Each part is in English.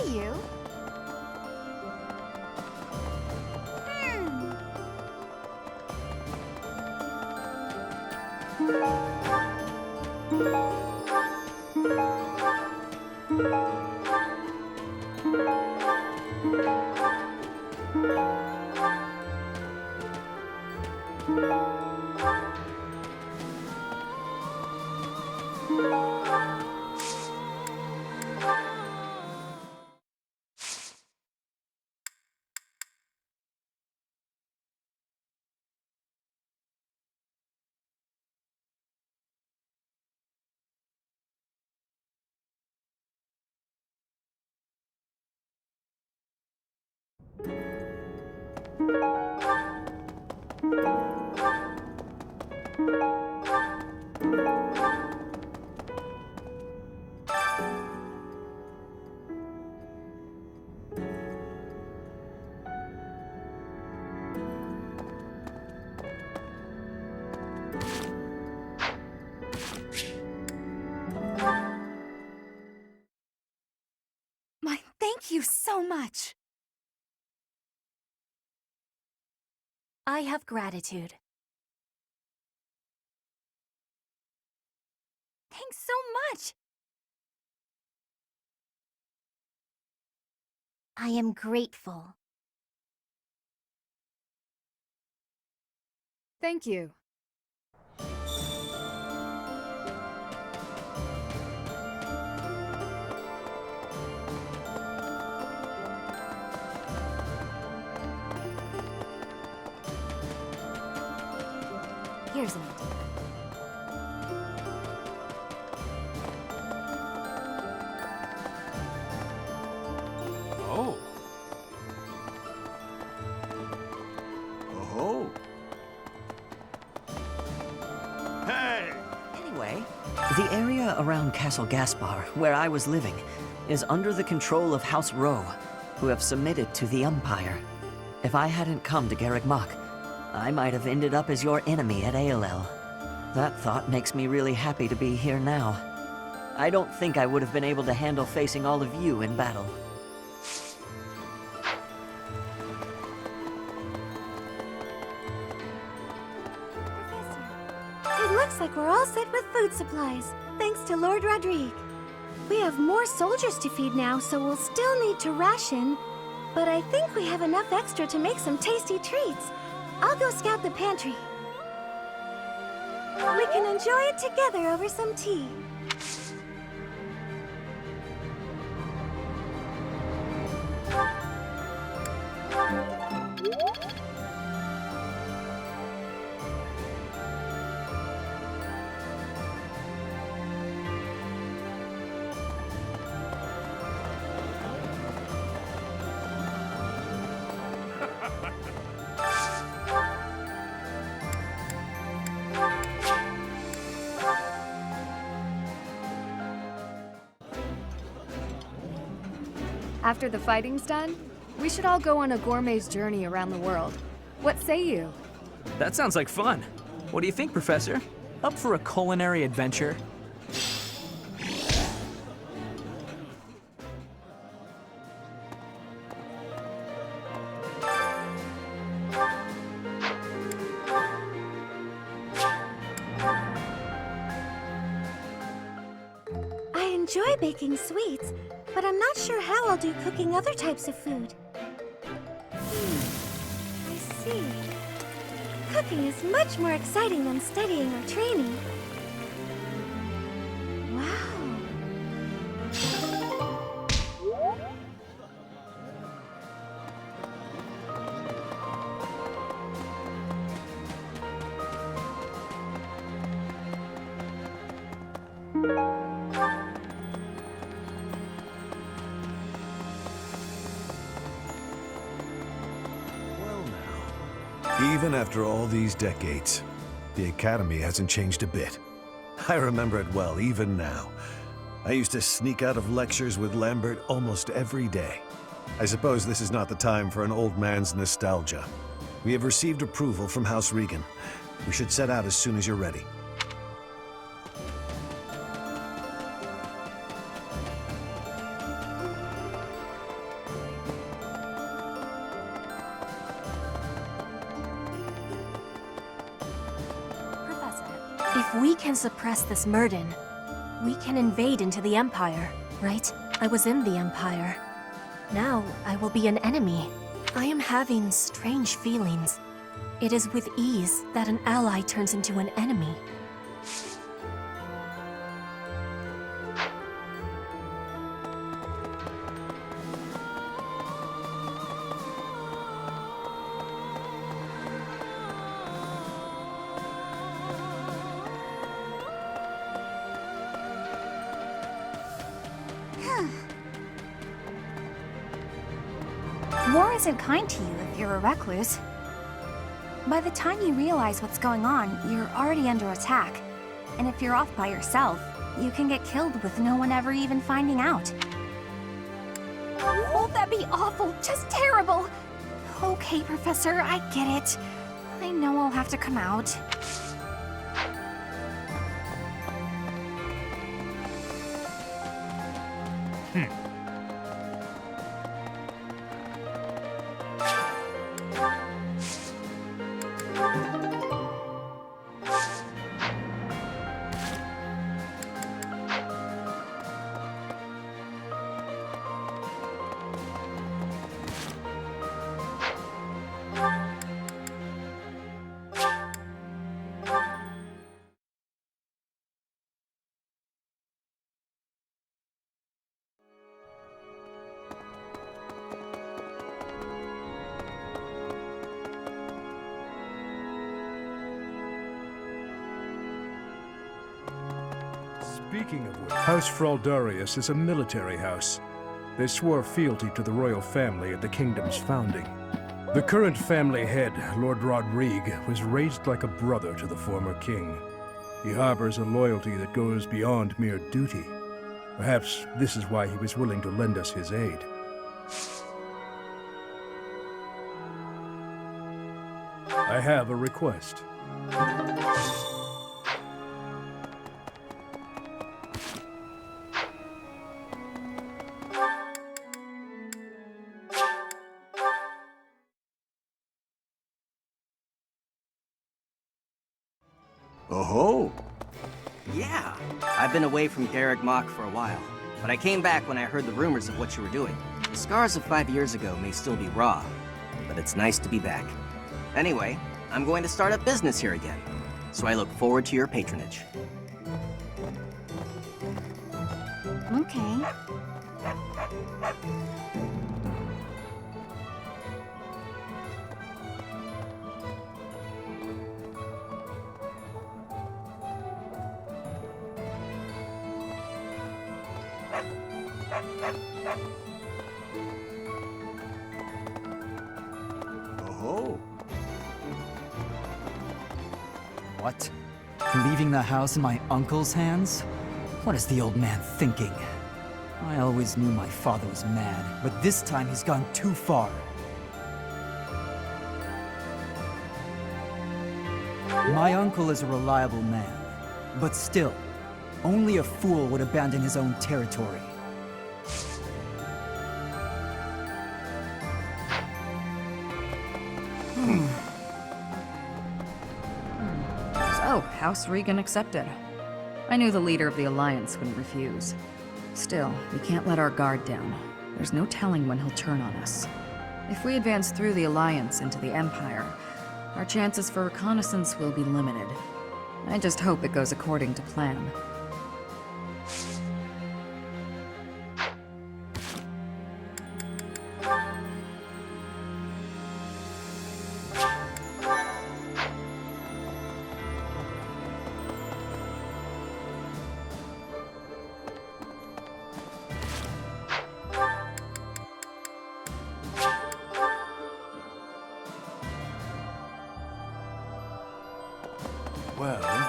see you. Thank you so much. I have gratitude. Thanks so much. I am grateful. Thank you. Here's an idea. Oh. Oh. Hey! Anyway, the area around Castle Gaspar, where I was living, is under the control of House Rowe, who have submitted to the Empire. If I hadn't come to Garreg Mach, I might have ended up as your enemy at Aelel. That thought makes me really happy to be here now. I don't think I would have been able to handle facing all of you in battle. Professor, it looks like we're all set with food supplies, thanks to Lord Rodrigue. We have more soldiers to feed now, so we'll still need to ration. But I think we have enough extra to make some tasty treats. I'll go scout the pantry. We can enjoy it together over some tea. After the fighting's done, we should all go on a gourmet's journey around the world. What say you? That sounds like fun. What do you think, Professor? Up for a culinary adventure? I enjoy baking sweets, but I'm not sure how I'll do cooking other types of food. I see. Cooking is much more exciting than studying or training. Wow. Well now. Even after all these decades, the Academy hasn't changed a bit. I remember it well, even now. I used to sneak out of lectures with Lambert almost every day. I suppose this is not the time for an old man's nostalgia. We have received approval from House Regan. We should set out as soon as you're ready. If we can suppress this Murden, we can invade into the Empire, right? I was in the Empire. Now I will be an enemy. I am having strange feelings. It is with ease that an ally turns into an enemy. War isn't kind to you if you're a recluse. By the time you realize what's going on, you're already under attack. And if you're off by yourself, you can get killed with no one ever even finding out. Won't that be awful? Just terrible! Okay, Professor, I get it. I know I'll have to come out. Speaking of which, House Fraldarius is a military house. They swore fealty to the royal family at the kingdom's founding. The current family head, Lord Rodrigue, was raised like a brother to the former king. He harbors a loyalty that goes beyond mere duty. Perhaps this is why he was willing to lend us his aid. I have a request. Oh-ho! Yeah, I've been away from Garreg Mach for a while, but I came back when I heard the rumors of what you were doing. The scars of 5 years ago may still be raw, but it's nice to be back. Anyway, I'm going to start up business here again, so I look forward to your patronage. Okay. Oh-ho! What? Leaving the house in my uncle's hands? What is the old man thinking? I always knew my father was mad, but this time he's gone too far. My uncle is a reliable man, but still, only a fool would abandon his own territory. So, House Regan accepted. I knew the leader of the Alliance wouldn't refuse. Still, we can't let our guard down. There's no telling when he'll turn on us. If we advance through the Alliance into the Empire, our chances for reconnaissance will be limited. I just hope it goes according to plan. Well...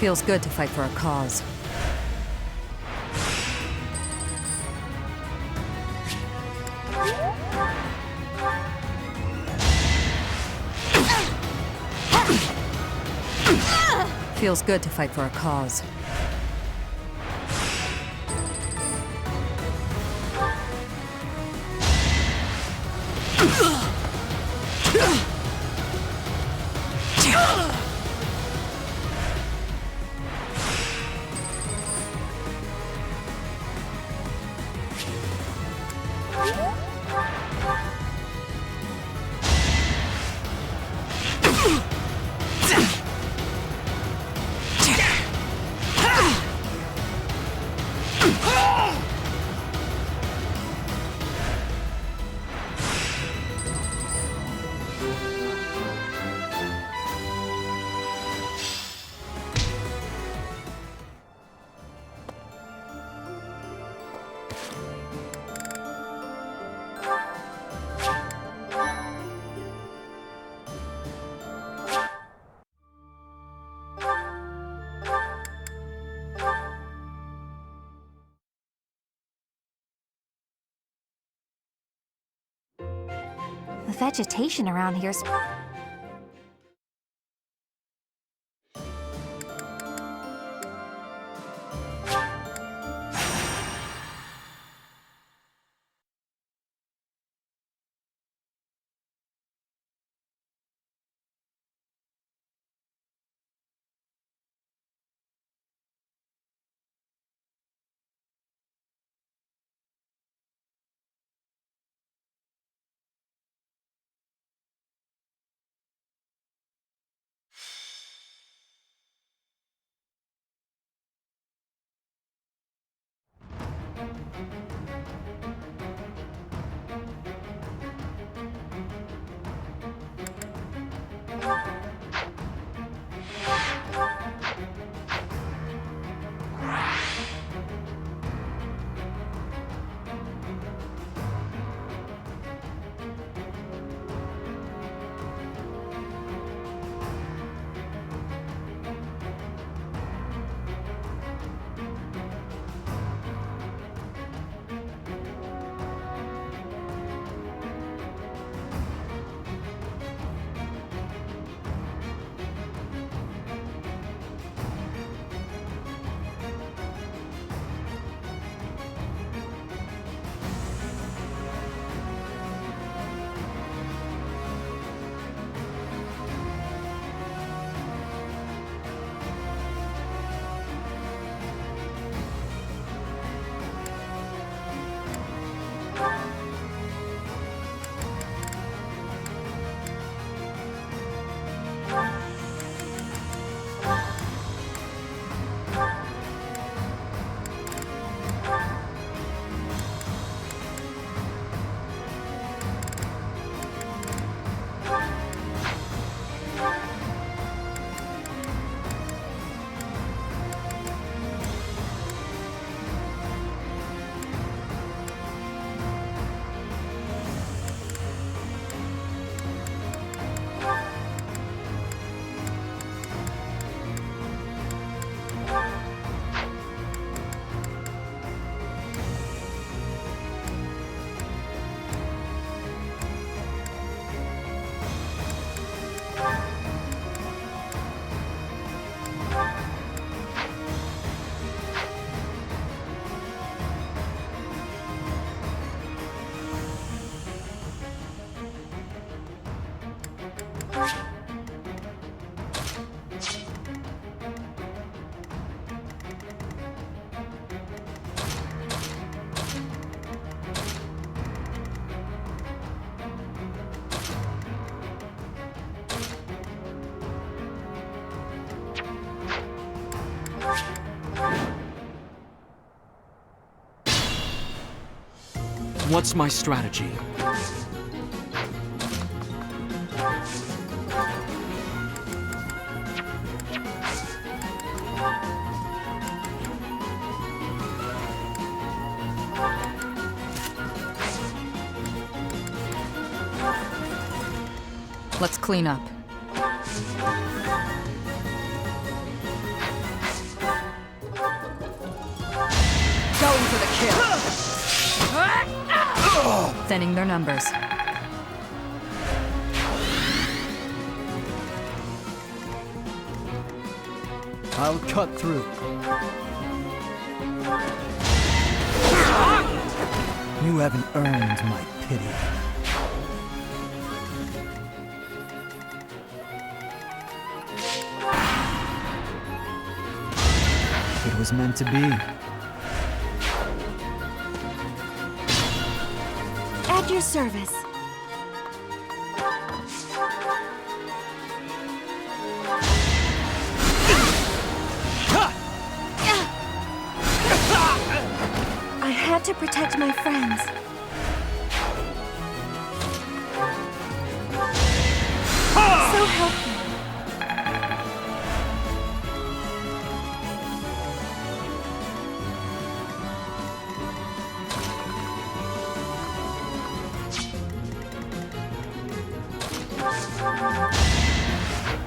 Feels good to fight for a cause. Feels good to fight for a cause. The vegetation around here's... What's my strategy? Let's clean up. Thinning their numbers. I'll cut through. You haven't earned my pity. It was meant to be. At your service. I had to protect my friends. So helpful.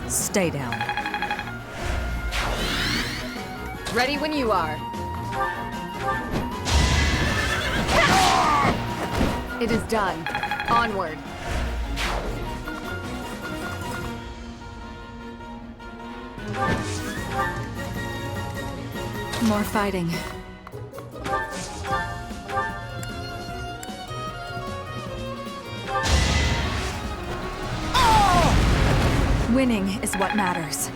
Stay down. Ready when you are. It is done. Onward. More fighting. Winning is what matters.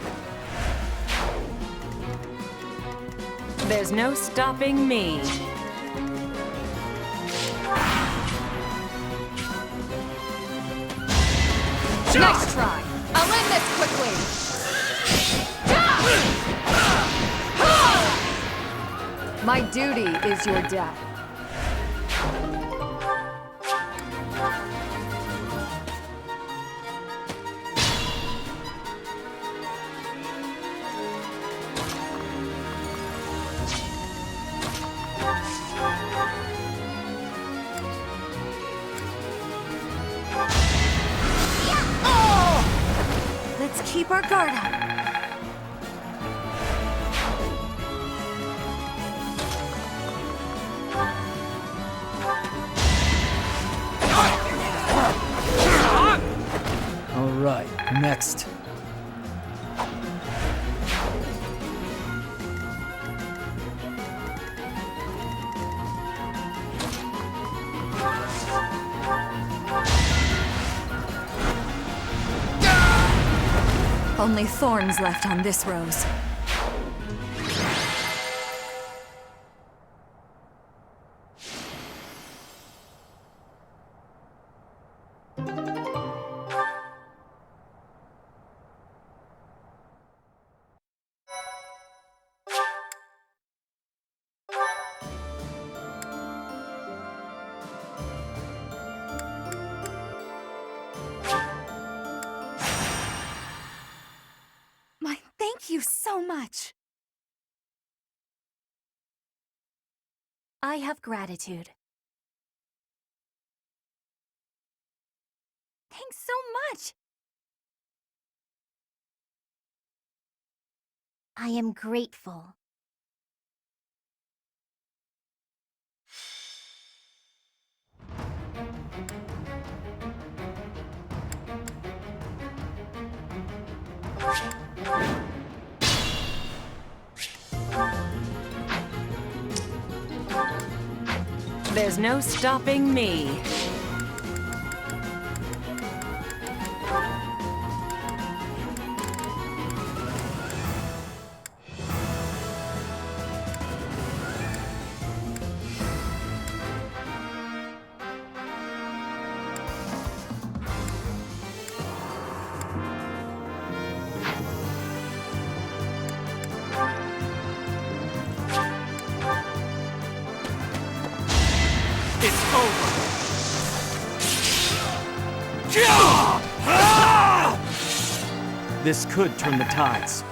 There's no stopping me. Nice try. I'll end this quickly. My duty is your death. Let's keep our guard up. All right, next. Only thorns left on this rose. Thank you so much. I have gratitude. Thanks so much. I am grateful. There's no stopping me. It's over. This could turn the tides.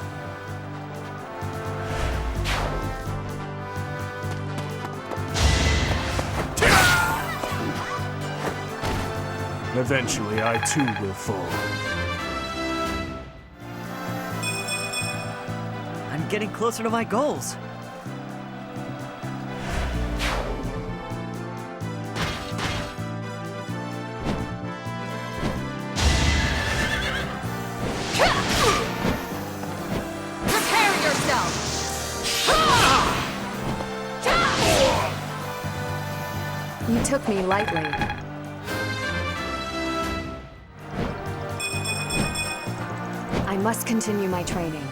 Eventually, I too will fall. I'm getting closer to my goals. took me lightly. I must continue my training.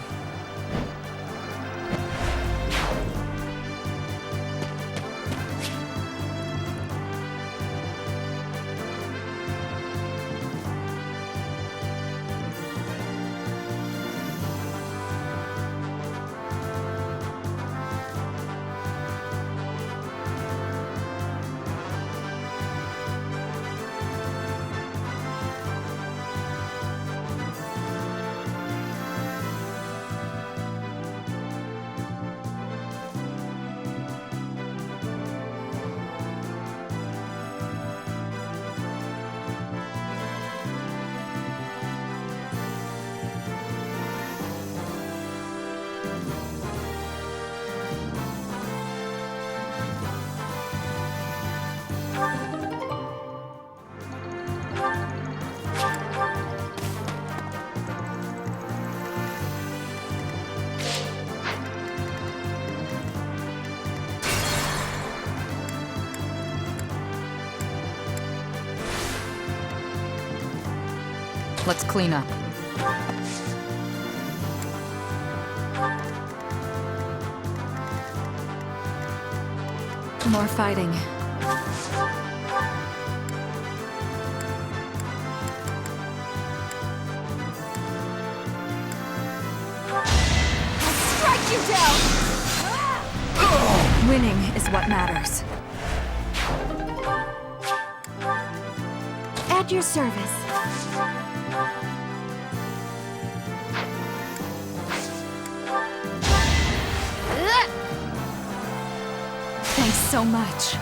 Let's clean up. More fighting. I'll strike you down! Winning is what matters. At your service. Thanks so much.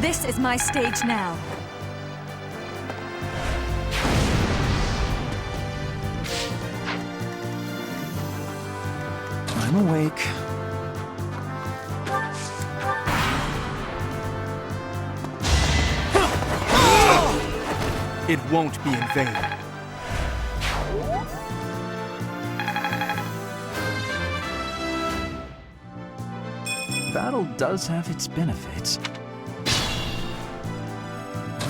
This is my stage now. I'm awake. It won't be in vain. Battle does have its benefits.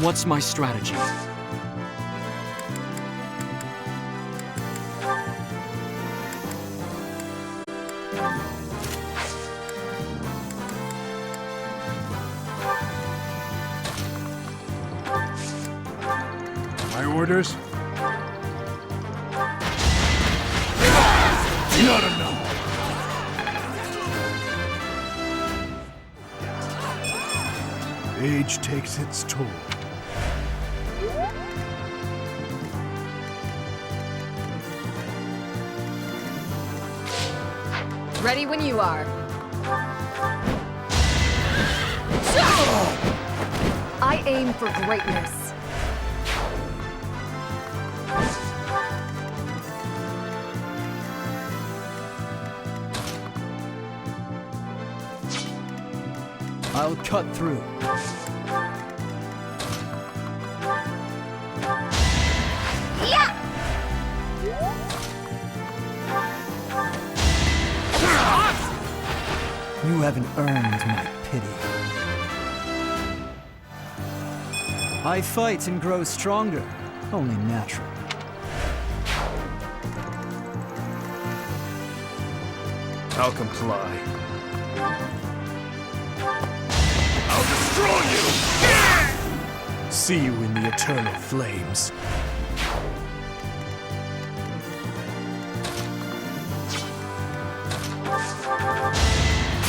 What's my strategy? My orders? Not enough! Age takes its toll. Ready when you are. I aim for greatness. I'll cut through. You haven't earned my pity. I fight and grow stronger, only natural. I'll comply. I'll destroy you! See you in the eternal flames.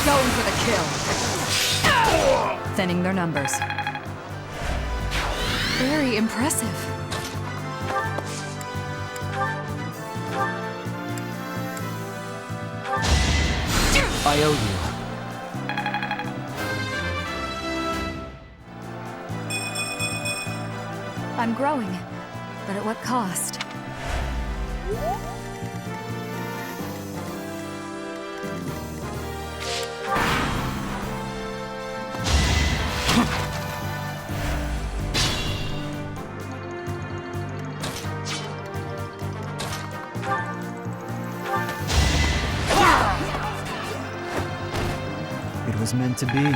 Going for the kill. Thinning their numbers. Very impressive. I owe you. I'm growing, but at what cost? meant to be.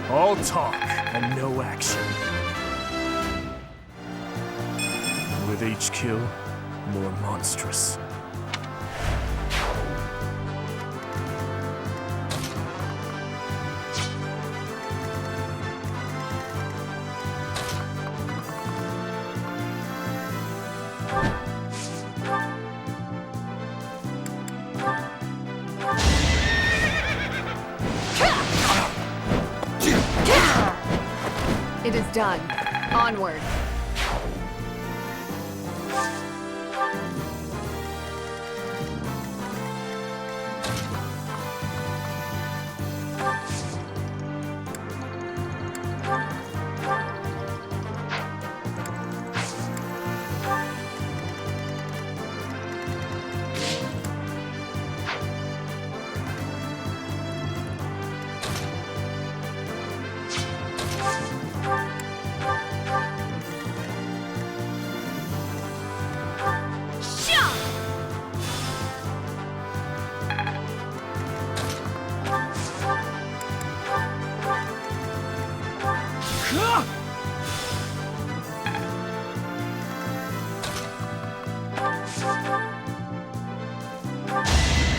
All talk and no action. With each kill, more monstrous. It is done. Onward.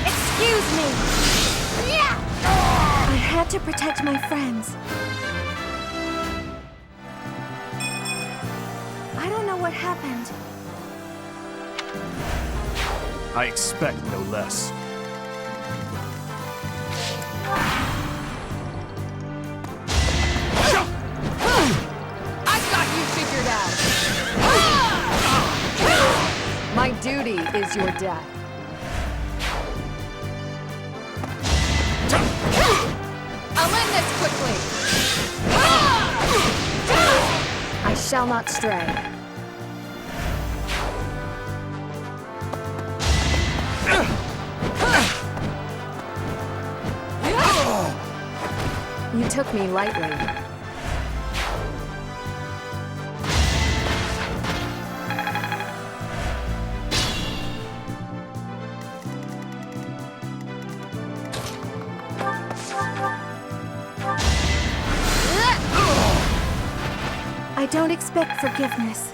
Excuse me! I had to protect my friends. I don't know what happened. I expect no less. I've got you figured out. My duty is your death. I'll end this quickly. I shall not stray. You took me lightly. I don't expect forgiveness.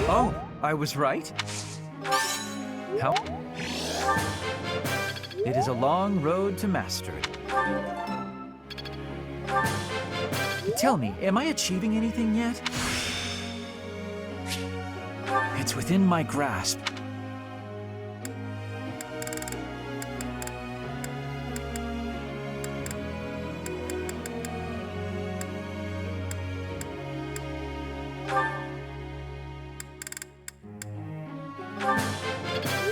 Oh, I was right. How? It is a long road to mastery. Tell me, am I achieving anything yet? It's within my grasp.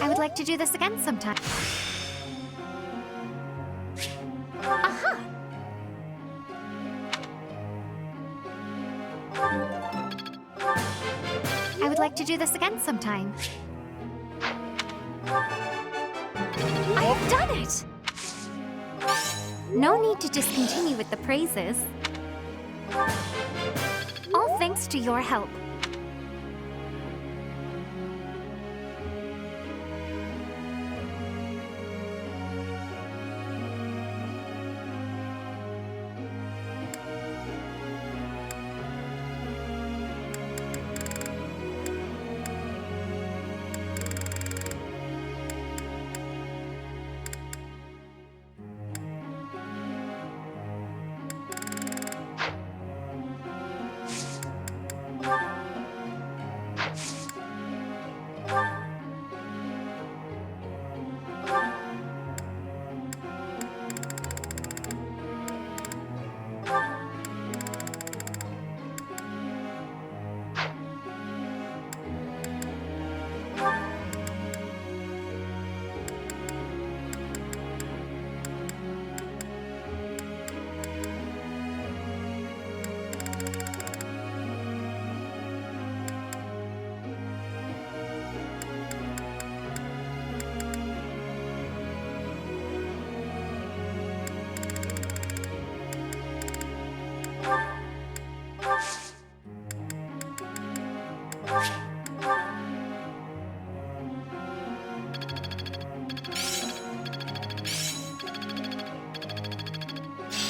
I would like to do this again sometime. Aha! I would like to do this again sometime. I have done it! No need to discontinue with the praises. All thanks to your help.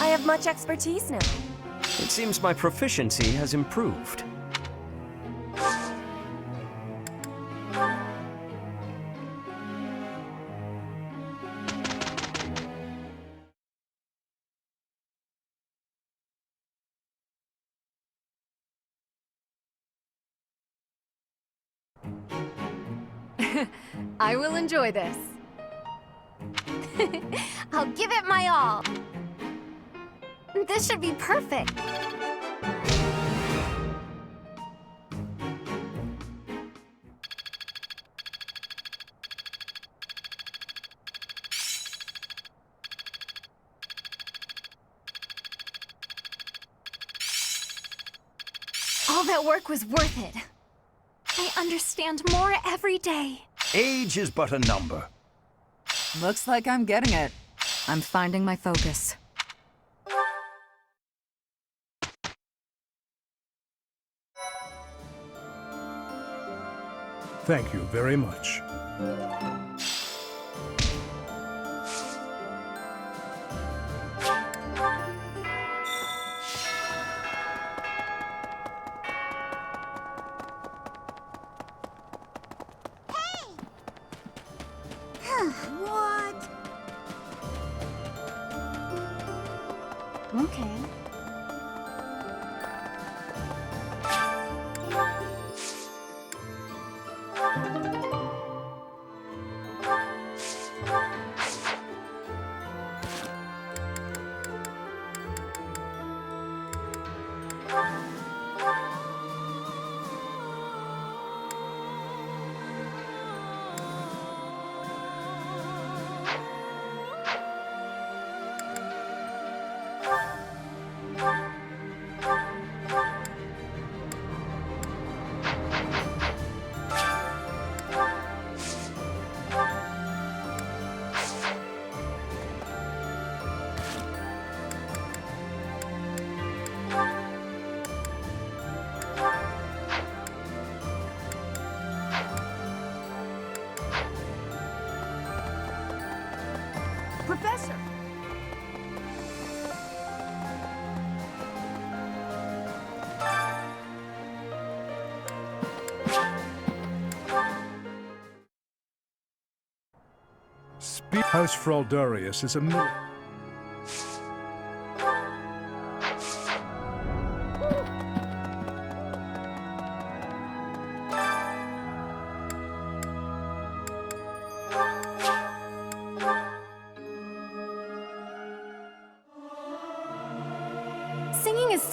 I have much expertise now. It seems my proficiency has improved. I will enjoy this. I'll give it my all. This should be perfect. All that work was worth it. I understand more every day. Age is but a number. Looks like I'm getting it. I'm finding my focus. Thank you very much. What? Okay. Professor! House Fraldarius is a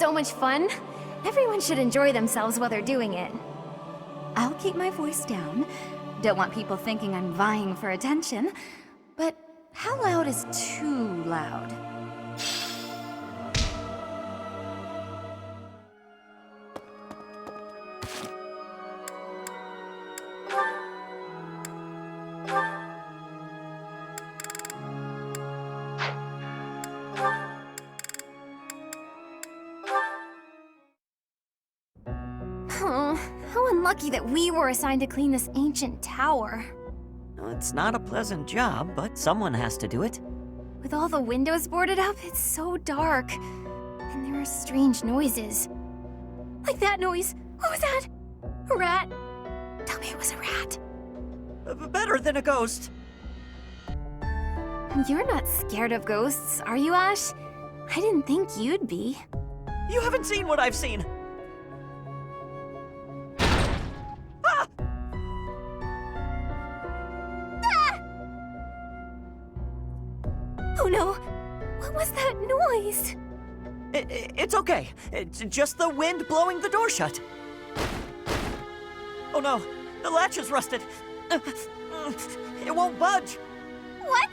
so much fun. Everyone should enjoy themselves while they're doing it. I'll keep my voice down. Don't want people thinking I'm vying for attention. But how loud is too loud? Oh, how unlucky that we were assigned to clean this ancient tower. It's not a pleasant job, but someone has to do it. With all the windows boarded up, it's so dark. And there are strange noises. Like that noise. What was that? A rat? Tell me it was a rat. Better than a ghost. You're not scared of ghosts, are you, Ash? I didn't think you'd be. You haven't seen what I've seen. Oh no! What was that noise? It's okay. It's just the wind blowing the door shut. Oh no, the latch is rusted. It won't budge. What?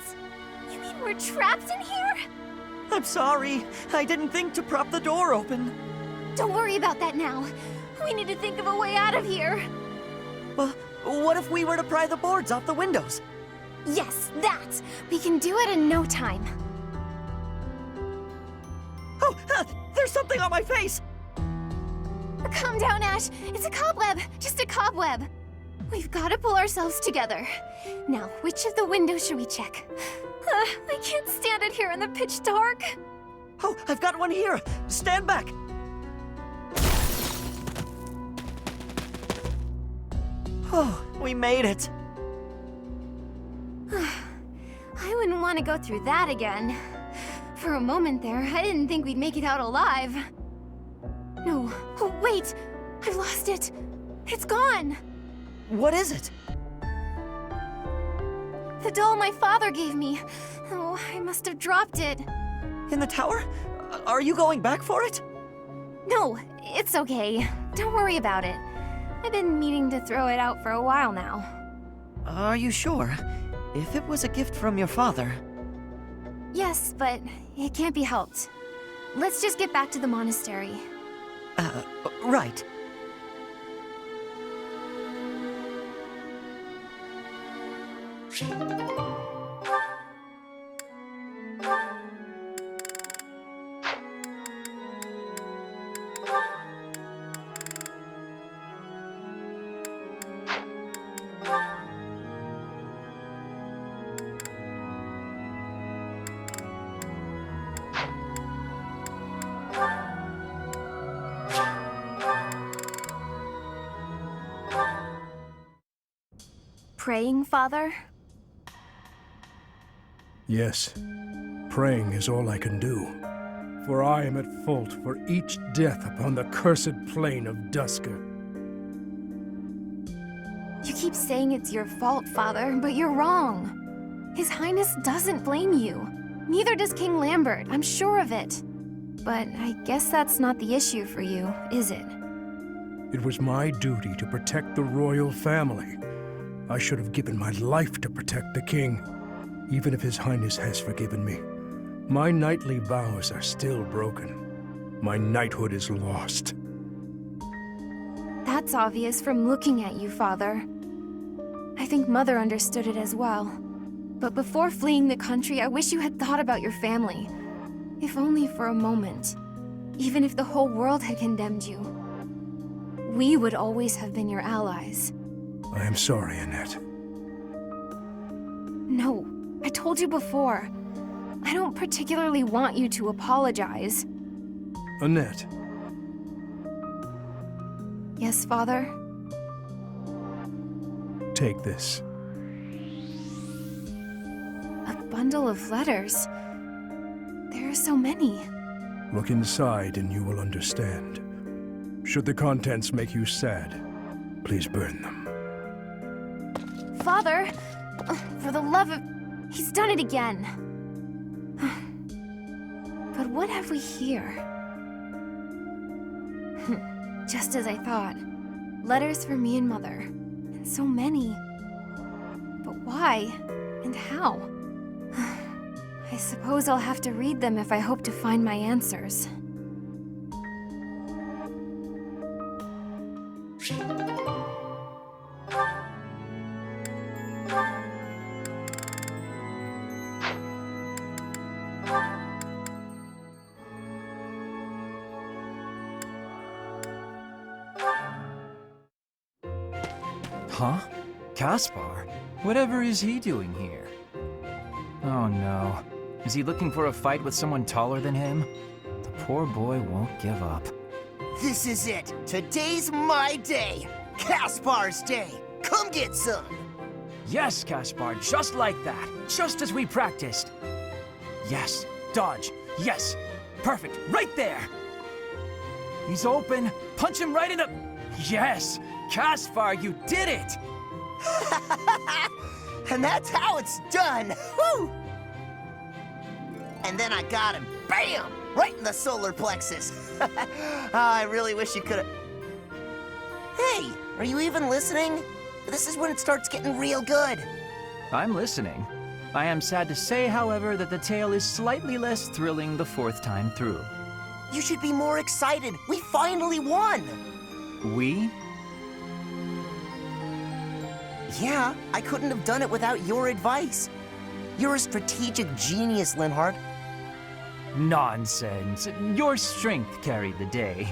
You mean we're trapped in here? I'm sorry. I didn't think to prop the door open. Don't worry about that now. We need to think of a way out of here. Well, what if we were to pry the boards off the windows? Yes, that! We can do it in no time. Oh, there's something on my face! Calm down, Ash. It's a cobweb. Just a cobweb. We've got to pull ourselves together. Now, which of the windows should we check? I can't stand it here in the pitch dark. Oh, I've got one here. Stand back. Oh, we made it. I wouldn't want to go through that again. For a moment there, I didn't think we'd make it out alive. No. Oh, wait! I've lost it. It's gone. What is it? The doll my father gave me. Oh, I must have dropped it. In the tower? Are you going back for it? No, it's okay. Don't worry about it. I've been meaning to throw it out for a while now. Are you sure? If it was a gift from your father... Yes, but it can't be helped. Let's just get back to the monastery. Right. Praying, Father? Yes, praying is all I can do. For I am at fault for each death upon the cursed plain of Dusker. You keep saying it's your fault, Father, but you're wrong. His Highness doesn't blame you. Neither does King Lambert, I'm sure of it. But I guess that's not the issue for you, is it? It was my duty to protect the royal family. I should have given my life to protect the king, even if His Highness has forgiven me. My knightly vows are still broken. My knighthood is lost. That's obvious from looking at you, Father. I think Mother understood it as well. But before fleeing the country, I wish you had thought about your family. If only for a moment. Even if the whole world had condemned you. We would always have been your allies. I am sorry, Annette. No, I told you before. I don't particularly want you to apologize. Annette. Yes, Father? Take this. A bundle of letters. There are so many. Look inside and you will understand. Should the contents make you sad, please burn them. Father! For the love of... He's done it again. But what have we here? Just as I thought. Letters for me and Mother. And so many. But why? And how? I suppose I'll have to read them if I hope to find my answers. Huh? Caspar? Whatever is he doing here? Oh no. Is he looking for a fight with someone taller than him? The poor boy won't give up. This is it. Today's my day. Caspar's day. Come get some. Yes, Caspar, just like that. Just as we practiced. Yes, dodge. Yes. Perfect. Right there. He's open. Punch him right in the... Yes! Caspar, you did it! And that's how it's done. Woo! And then I got him. Bam! Right in the solar plexus. Oh, I really wish you could have... Hey, are you even listening? This is when it starts getting real good. I'm listening. I am sad to say, however, that the tale is slightly less thrilling the fourth time through. You should be more excited. We finally won. We? Yeah, I couldn't have done it without your advice. You're a strategic genius, Linhardt. Nonsense. Your strength carried the day.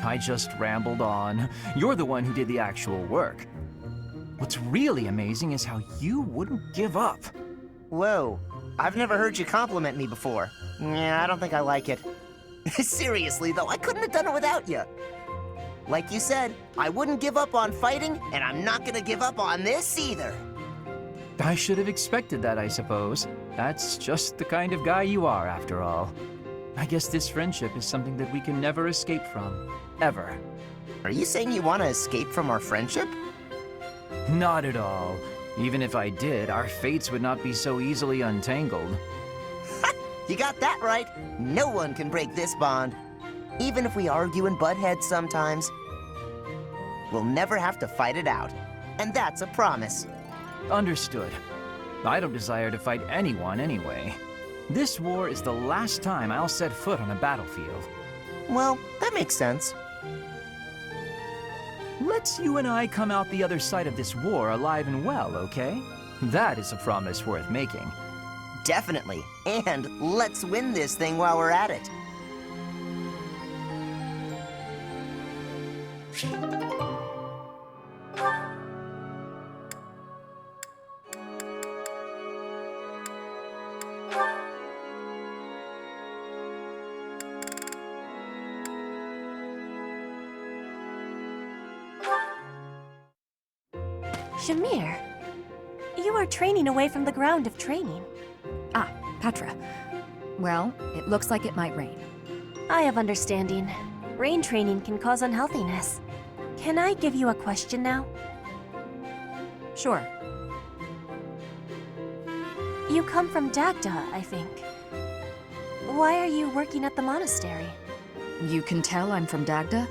I just rambled on. You're the one who did the actual work. What's really amazing is how you wouldn't give up. Whoa, I've never heard you compliment me before. Yeah, I don't think I like it. Seriously, though, I couldn't have done it without you. Like you said, I wouldn't give up on fighting, and I'm not gonna give up on this either. I should have expected that, I suppose. That's just the kind of guy you are, after all. I guess this friendship is something that we can never escape from. Ever. Are you saying you want to escape from our friendship? Not at all. Even if I did, our fates would not be so easily untangled. You got that right. No one can break this bond. Even if we argue and butt heads sometimes, we'll never have to fight it out. And that's a promise. Understood. I don't desire to fight anyone anyway. This war is the last time I'll set foot on a battlefield. Well, that makes sense. Let's you and I come out the other side of this war alive and well, okay? That is a promise worth making. Definitely. And let's win this thing while we're at it. Shamir, you are training away from the ground of training. Ah, Petra. Well, it looks like it might rain. I have understanding. Rain training can cause unhealthiness. Can I give you a question now? Sure. You come from Dagda, I think. Why are you working at the monastery? You can tell I'm from Dagda?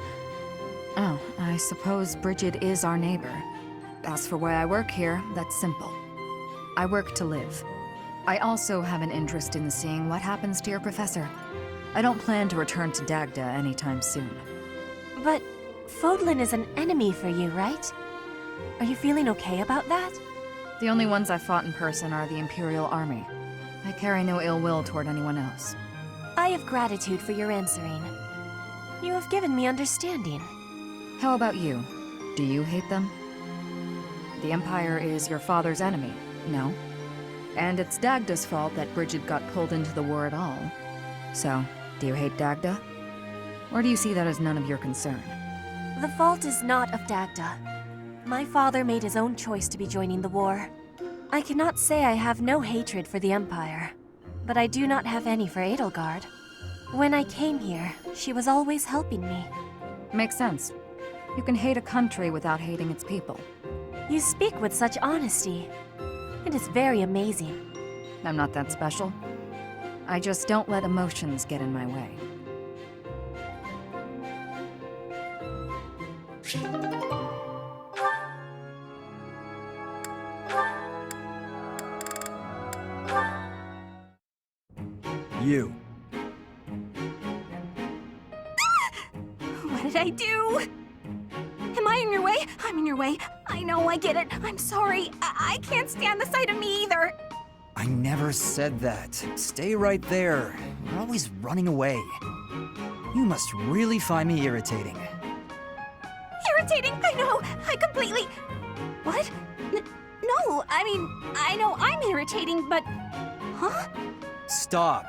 Oh, I suppose Bridget is our neighbor. As for why I work here, that's simple. I work to live. I also have an interest in seeing what happens to your professor. I don't plan to return to Dagda anytime soon. But Fodlan is an enemy for you, right? Are you feeling okay about that? The only ones I've fought in person are the Imperial Army. I carry no ill will toward anyone else. I have gratitude for your answering. You have given me understanding. How about you? Do you hate them? The Empire is your father's enemy, no? And it's Dagda's fault that Bridget got pulled into the war at all. So, do you hate Dagda? Or do you see that as none of your concern? The fault is not of Dagda. My father made his own choice to be joining the war. I cannot say I have no hatred for the Empire, but I do not have any for Edelgard. When I came here, she was always helping me. Makes sense. You can hate a country without hating its people. You speak with such honesty. It is very amazing. I'm not that special. I just don't let emotions get in my way. You. What did I do? Am I in your way? I'm in your way. I know, I get it. I'm sorry. I can't stand the sight of me either. I never said that. Stay right there. You're always running away. You must really find me irritating. Irritating? I know. I completely... What? No, I mean, I know I'm irritating, but... Huh? Stop.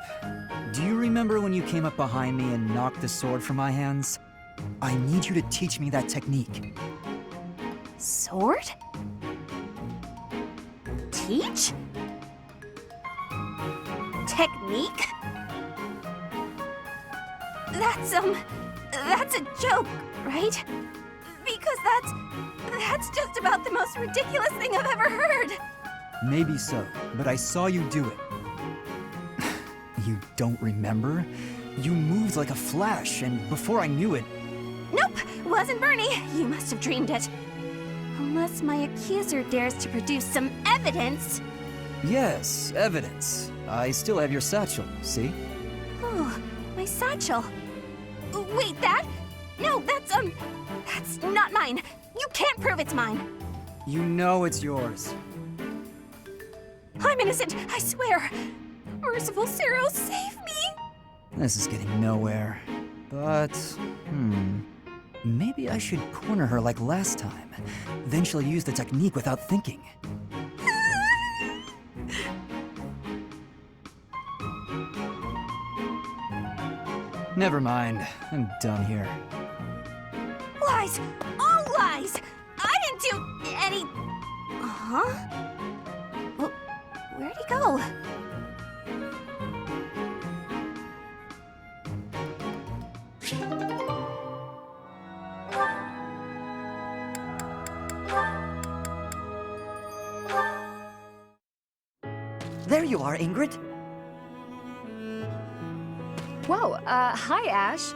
Do you remember when you came up behind me and knocked the sword from my hands? I need you to teach me that technique. Sword? Teach? Technique? That's a joke, right? Because that's just about the most ridiculous thing I've ever heard. Maybe so, but I saw you do it. You don't remember? You moved like a flash, and before I knew it... Nope, wasn't Bernie. You must have dreamed it. Unless my accuser dares to produce some evidence. Yes, evidence. I still have your satchel, see? Oh, my satchel. Wait, that? No, that's not mine. You can't prove it's mine. You know it's yours. I'm innocent, I swear. Merciful Zero, save me! This is getting nowhere. But, maybe I should corner her like last time. Then she'll use the technique without thinking. Never mind. I'm done here. Lies! All lies! I didn't do any... Huh? Well, where'd he go? There you are, Ingrid. Whoa, hi, Ash.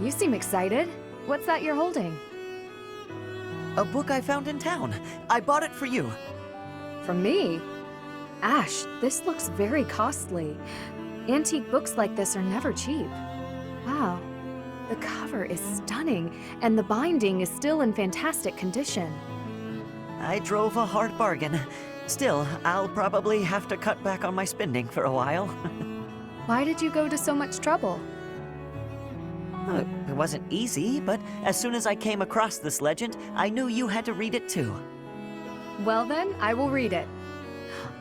You seem excited. What's that you're holding? A book I found in town. I bought it for you. From me? Ash, this looks very costly. Antique books like this are never cheap. Wow. The cover is stunning, and the binding is still in fantastic condition. I drove a hard bargain. Still, I'll probably have to cut back on my spending for a while. Why did you go to so much trouble? It wasn't easy, but as soon as I came across this legend, I knew you had to read it too. Well then, I will read it.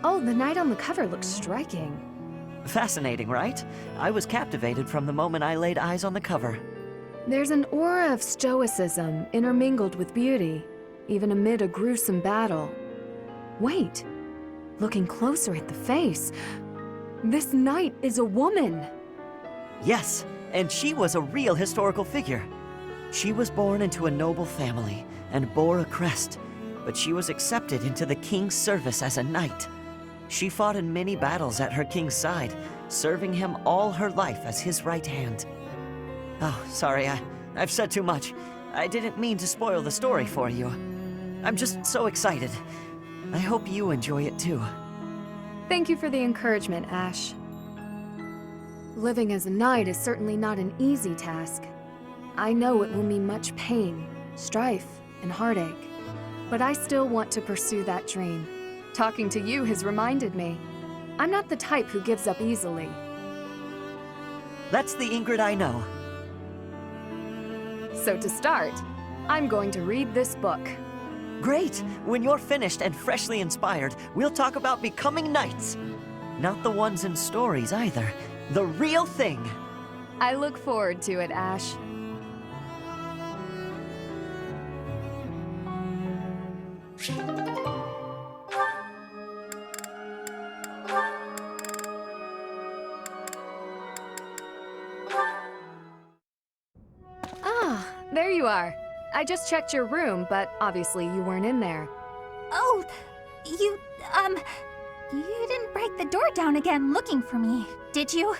Oh, the knight on the cover looks striking. Fascinating, right? I was captivated from the moment I laid eyes on the cover. There's an aura of stoicism intermingled with beauty, even amid a gruesome battle. Wait, looking closer at the face, this knight is a woman. Yes, and she was a real historical figure. She was born into a noble family and bore a crest, but she was accepted into the king's service as a knight. She fought in many battles at her king's side, serving him all her life as his right hand. Oh, sorry, I've said too much. I didn't mean to spoil the story for you. I'm just so excited. I hope you enjoy it too. Thank you for the encouragement, Ash. Living as a knight is certainly not an easy task. I know it will mean much pain, strife, and heartache. But I still want to pursue that dream. Talking to you has reminded me. I'm not the type who gives up easily. That's the Ingrid I know. So to start, I'm going to read this book. Great! When you're finished and freshly inspired, we'll talk about becoming knights. Not the ones in stories either. The real thing. I look forward to it, Ash. Ah, there you are. I just checked your room, but obviously you weren't in there. Oh, you didn't break the door down again looking for me, did you?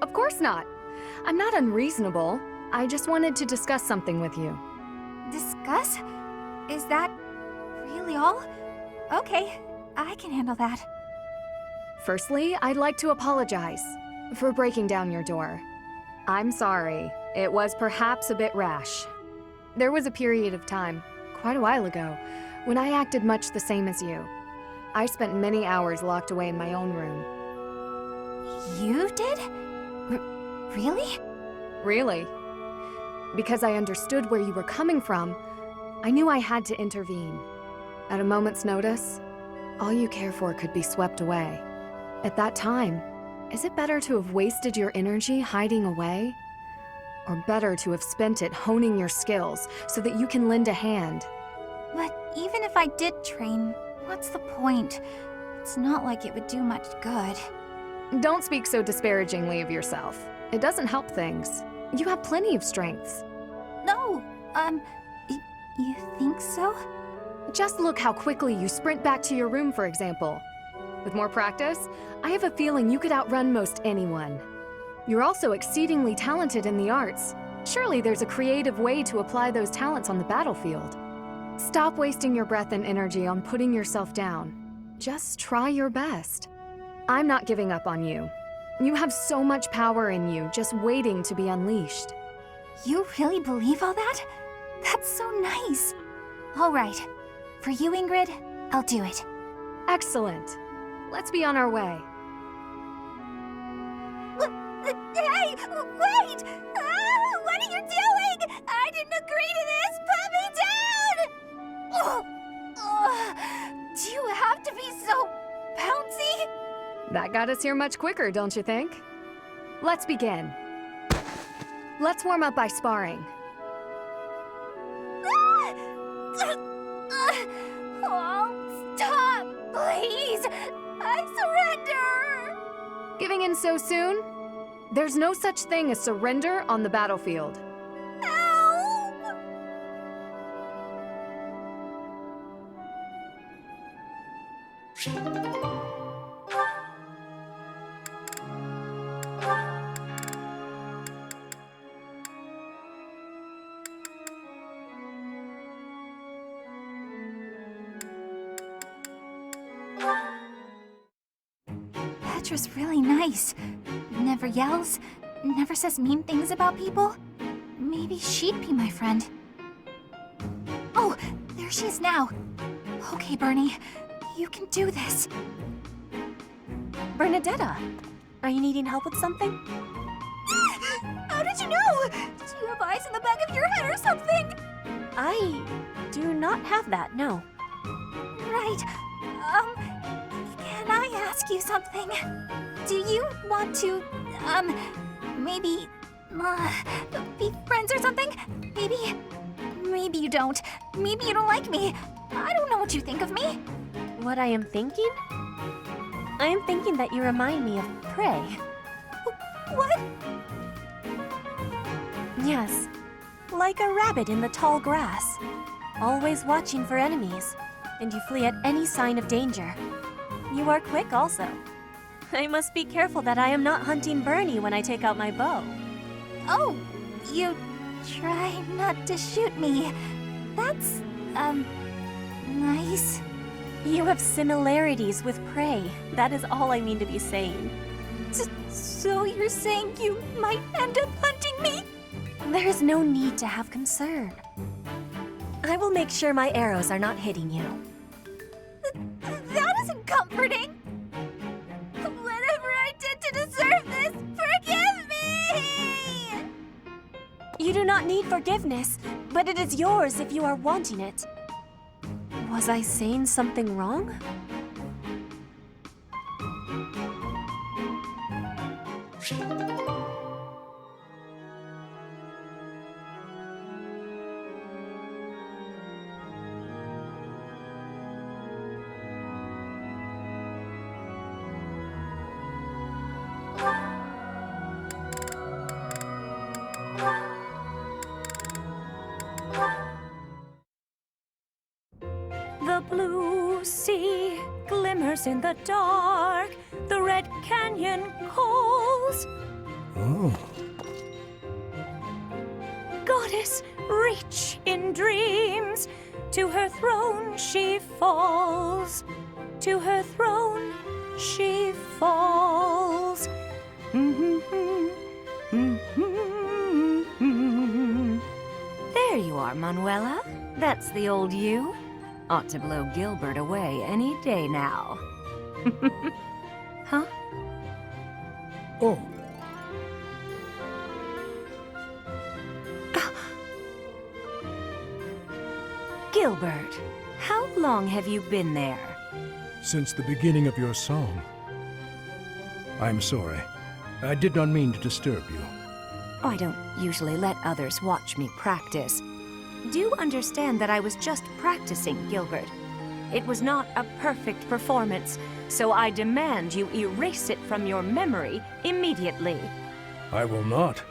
Of course not. I'm not unreasonable. I just wanted to discuss something with you. Discuss? Is that really all? Okay, I can handle that. Firstly, I'd like to apologize for breaking down your door. I'm sorry. It was perhaps a bit rash. There was a period of time, quite a while ago, when I acted much the same as you. I spent many hours locked away in my own room. You did? Really? Really? Because I understood where you were coming from, I knew I had to intervene. At a moment's notice, all you care for could be swept away. At that time, is it better to have wasted your energy hiding away? Or better to have spent it honing your skills so that you can lend a hand? But even if I did train, what's the point? It's not like it would do much good. Don't speak so disparagingly of yourself. It doesn't help things. You have plenty of strengths. No, you think so? Just look how quickly you sprint back to your room, for example. With more practice, I have a feeling you could outrun most anyone. You're also exceedingly talented in the arts. Surely there's a creative way to apply those talents on the battlefield. Stop wasting your breath and energy on putting yourself down. Just try your best. I'm not giving up on you. You have so much power in you, just waiting to be unleashed. You really believe all that? That's so nice. All right. For you, Ingrid, I'll do it. Excellent. Let's be on our way. Hey, wait! What are you doing? I didn't agree to this! Put me down! Do you have to be so bouncy? That got us here much quicker, don't you think? Let's begin. Let's warm up by sparring. Oh, stop, please! I surrender! Giving in so soon? There's no such thing as surrender on the battlefield. Help! Petra's really nice. Never yells, never says mean things about people. Maybe she'd be my friend. Oh, there she is now. Okay, Bernie, you can do this. Bernadetta, are you needing help with something? How did you know? Do you have eyes in the back of your head or something? I do not have that, no. Right. Can I ask you something? Do you want to, maybe, be friends or something? Maybe you don't. Maybe you don't like me. I don't know what you think of me. What I am thinking? I am thinking that you remind me of prey. What? Yes, like a rabbit in the tall grass. Always watching for enemies, and you flee at any sign of danger. You are quick also. I must be careful that I am not hunting Bernie when I take out my bow. Oh, you try not to shoot me. That's, nice. You have similarities with prey. That is all I mean to be saying. So you're saying you might end up hunting me? There is no need to have concern. I will make sure my arrows are not hitting you. That isn't comforting. Whatever I did to deserve this, forgive me! You do not need forgiveness, but it is yours if you are wanting it. Was I saying something wrong? The blue sea glimmers in the dark. The red canyon calls. Oh. Goddess, reach in dreams. To her throne she falls. To her throne she falls. There you are, Manuela. That's the old you. Ought to blow Gilbert away any day now. Huh? Oh, Gilbert, how long have you been there? since the beginning of your song. I'm sorry. I did not mean to disturb you. I don't usually let others watch me practice. Do understand that I was just practicing, Gilbert. It was not a perfect performance, so I demand you erase it from your memory immediately. I will not.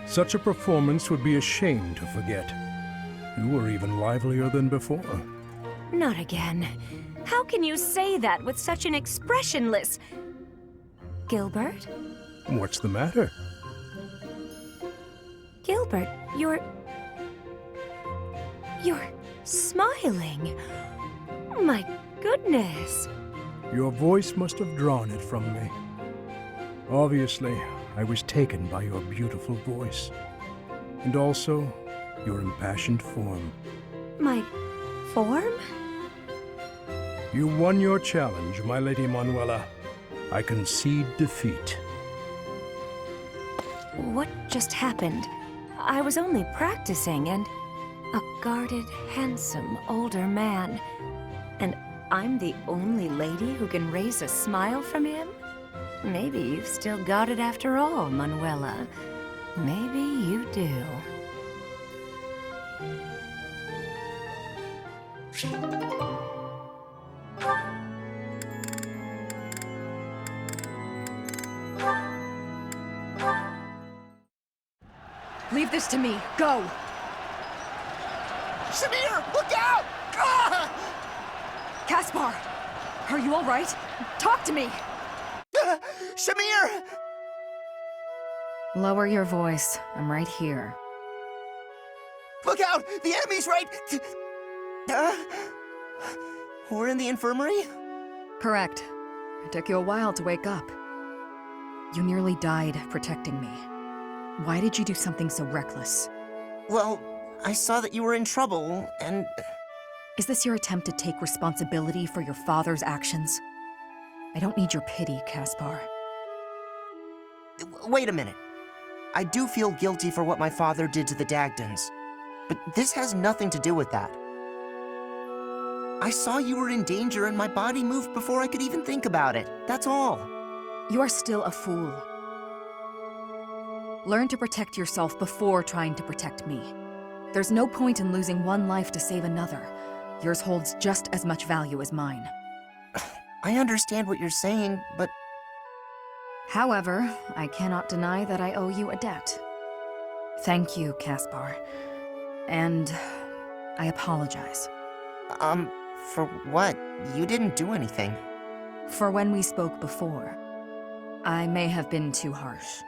Such a performance would be a shame to forget. You were even livelier than before. Not again. How can you say that with such an expressionless... Gilbert? What's the matter? Gilbert, you're smiling. My goodness. Your voice must have drawn it from me. Obviously, I was taken by your beautiful voice. And also, your impassioned form. My form? You won your challenge, my Lady Manuela. I concede defeat. What just happened? I was only practicing, and a guarded, handsome, older man. And I'm the only lady who can raise a smile from him? Maybe you've still got it after all, Manuela. Maybe you do. Leave this to me. Go! Shamir, look out! Ah! Caspar! Are you all right? Talk to me! Shamir! Lower your voice. I'm right here. Look out! The enemy's right... We're in the infirmary? Correct. It took you a while to wake up. You nearly died protecting me. Why did you do something so reckless? Well, I saw that you were in trouble, and... Is this your attempt to take responsibility for your father's actions? I don't need your pity, Caspar. Wait a minute. I do feel guilty for what my father did to the Dagdans, but this has nothing to do with that. I saw you were in danger and my body moved before I could even think about it. That's all. You are still a fool. Learn to protect yourself before trying to protect me. There's no point in losing one life to save another. Yours holds just as much value as mine. I understand what you're saying, but... However, I cannot deny that I owe you a debt. Thank you, Caspar. And I apologize. For what? You didn't do anything. For when we spoke before. I may have been too harsh.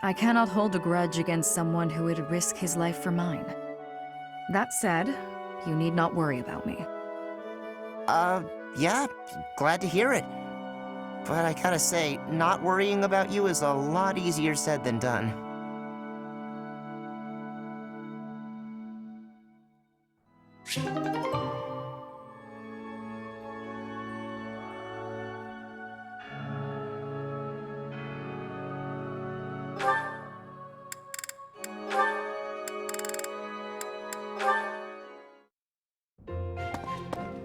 I cannot hold a grudge against someone who would risk his life for mine. That said, you need not worry about me. Yeah, glad to hear it. But I gotta say, not worrying about you is a lot easier said than done.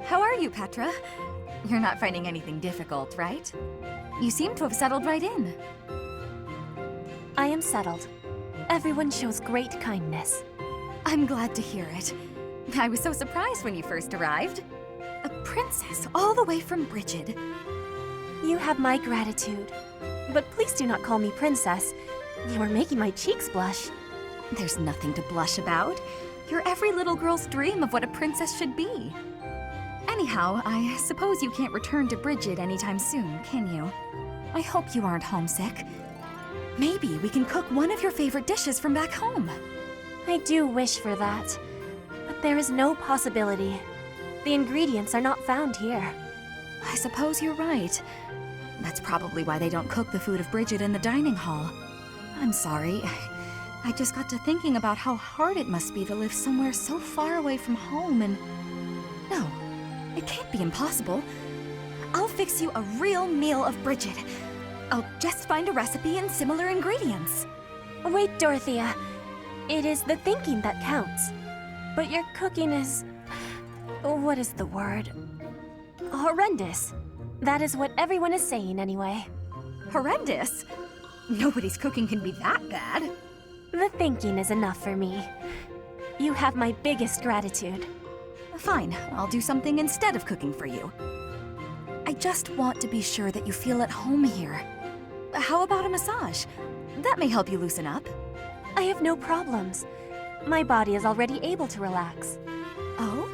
How are you, Petra? You're not finding anything difficult, right? You seem to have settled right in. I am settled. Everyone shows great kindness. I'm glad to hear it. I was so surprised when you first arrived. A princess all the way from Brigid. You have my gratitude. But please do not call me princess. You are making my cheeks blush. There's nothing to blush about. You're every little girl's dream of what a princess should be. Anyhow, I suppose you can't return to Brigid anytime soon, can you? I hope you aren't homesick. Maybe we can cook one of your favorite dishes from back home. I do wish for that, but there is no possibility. The ingredients are not found here. I suppose you're right. That's probably why they don't cook the food of Bridget in the dining hall. I'm sorry. I just got to thinking about how hard it must be to live somewhere so far away from home and... No, it can't be impossible. I'll fix you a real meal of Bridget. I'll just find a recipe and similar ingredients. Wait, Dorothea. It is the thinking that counts. But your cooking is... what is the word? Horrendous. That is what everyone is saying anyway. Horrendous? Nobody's cooking can be that bad. The thinking is enough for me. You have my biggest gratitude. Fine, I'll do something instead of cooking for you. I just want to be sure that you feel at home here. How about a massage? That may help you loosen up. I have no problems. My body is already able to relax. Oh?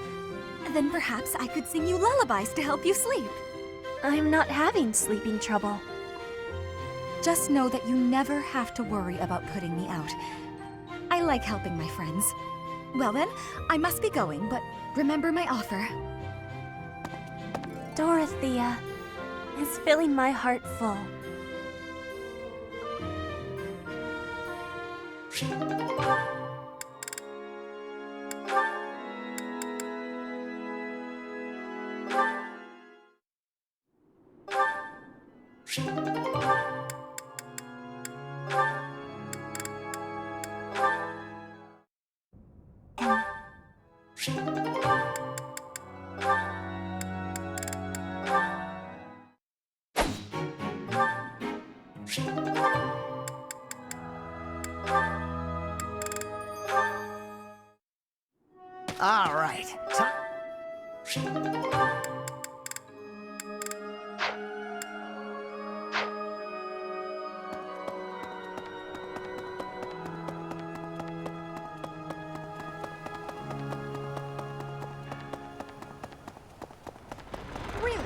Then perhaps I could sing you lullabies to help you sleep. I'm not having sleeping trouble. Just know that you never have to worry about putting me out. I like helping my friends. Well then, I must be going, but remember my offer. Dorothea is filling my heart full. All right. Really?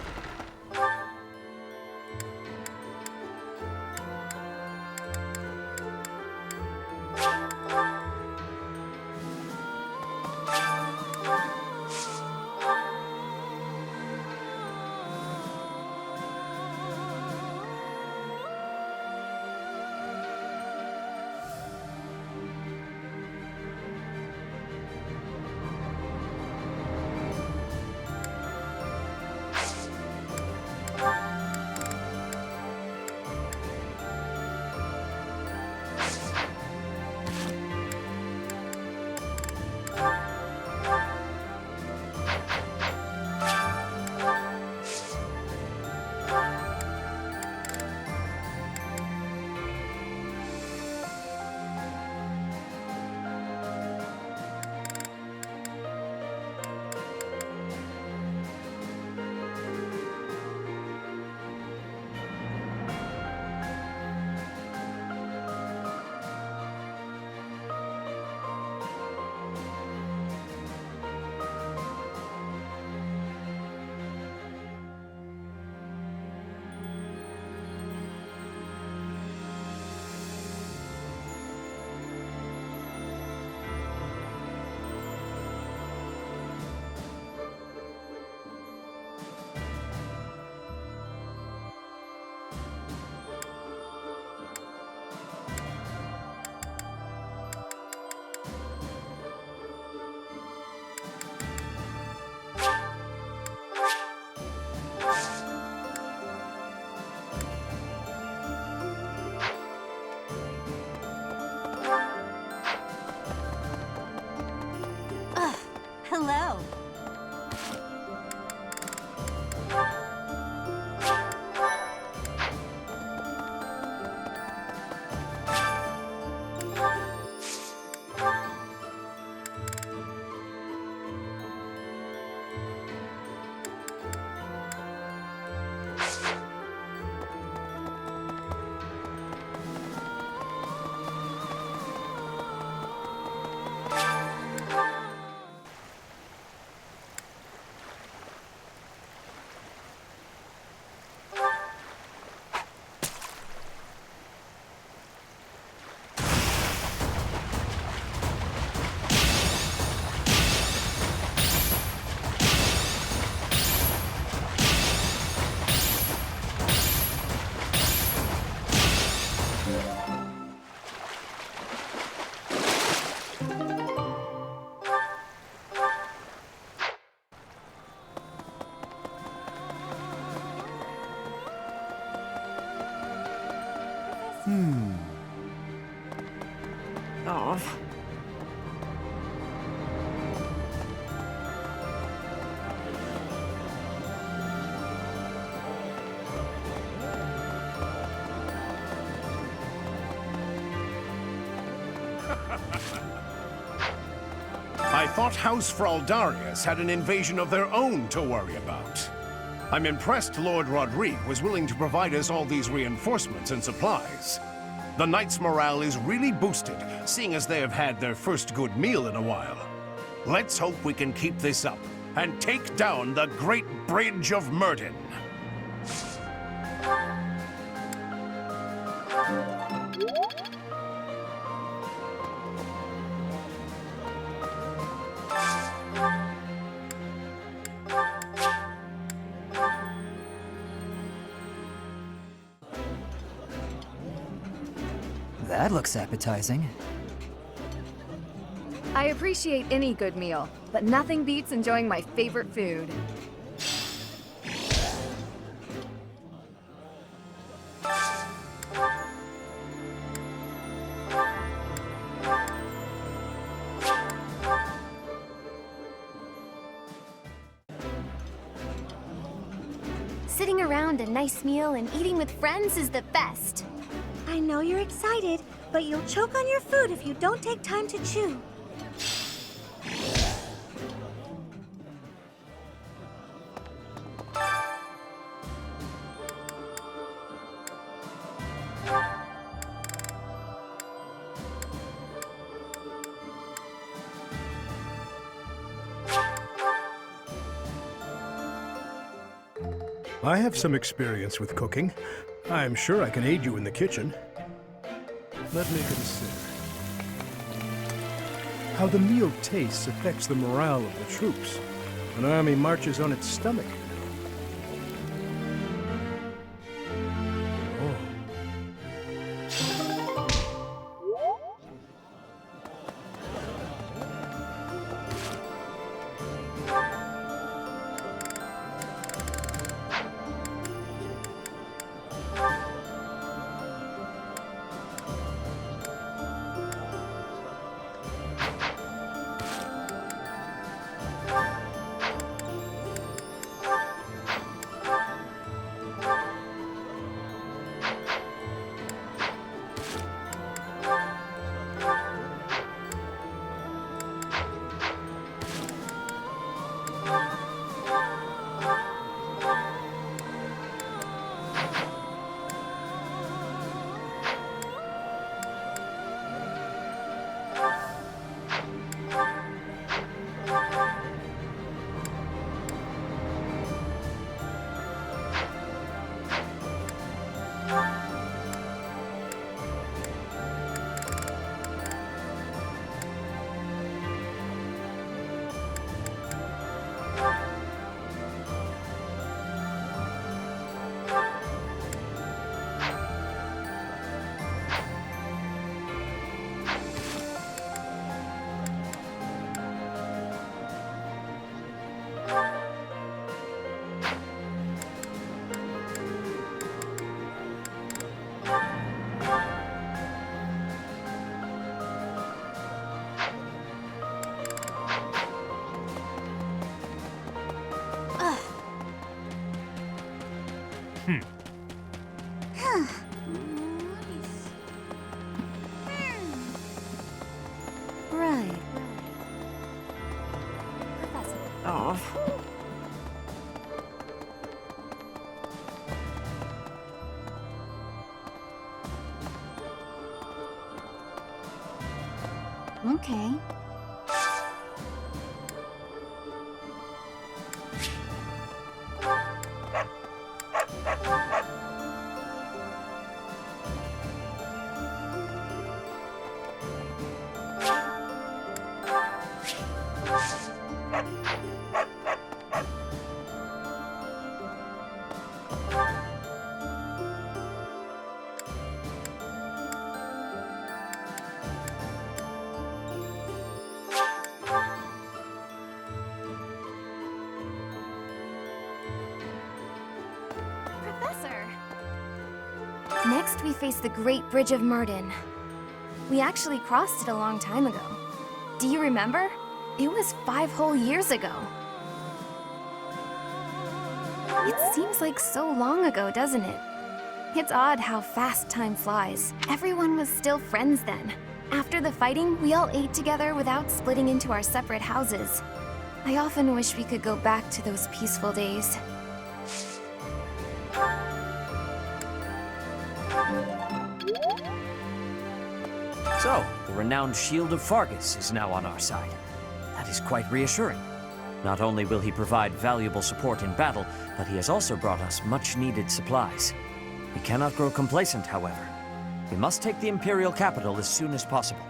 Oh. I thought House Fraldarius had an invasion of their own to worry about. I'm impressed Lord Rodrigue was willing to provide us all these reinforcements and supplies. The Knights' morale is really boosted, seeing as they have had their first good meal in a while. Let's hope we can keep this up and take down the Great Bridge of Myrden. That looks appetizing. I appreciate any good meal, but nothing beats enjoying my favorite food. Sitting around a nice meal and eating with friends is the best. I know you're excited, but you'll choke on your food if you don't take time to chew. I have some experience with cooking. I'm sure I can aid you in the kitchen. Let me consider. How the meal tastes affects the morale of the troops. An army marches on its stomach. Right. Oh. Okay. Next, we face the Great Bridge of Myrden. We actually crossed it a long time ago. Do you remember? It was 5 whole years ago. It seems like so long ago, doesn't it? It's odd how fast time flies. Everyone was still friends then. After the fighting, we all ate together without splitting into our separate houses. I often wish we could go back to those peaceful days. So, the renowned Shield of Fargus is now on our side. That is quite reassuring. Not only will he provide valuable support in battle, but he has also brought us much-needed supplies. We cannot grow complacent, however. We must take the Imperial capital as soon as possible.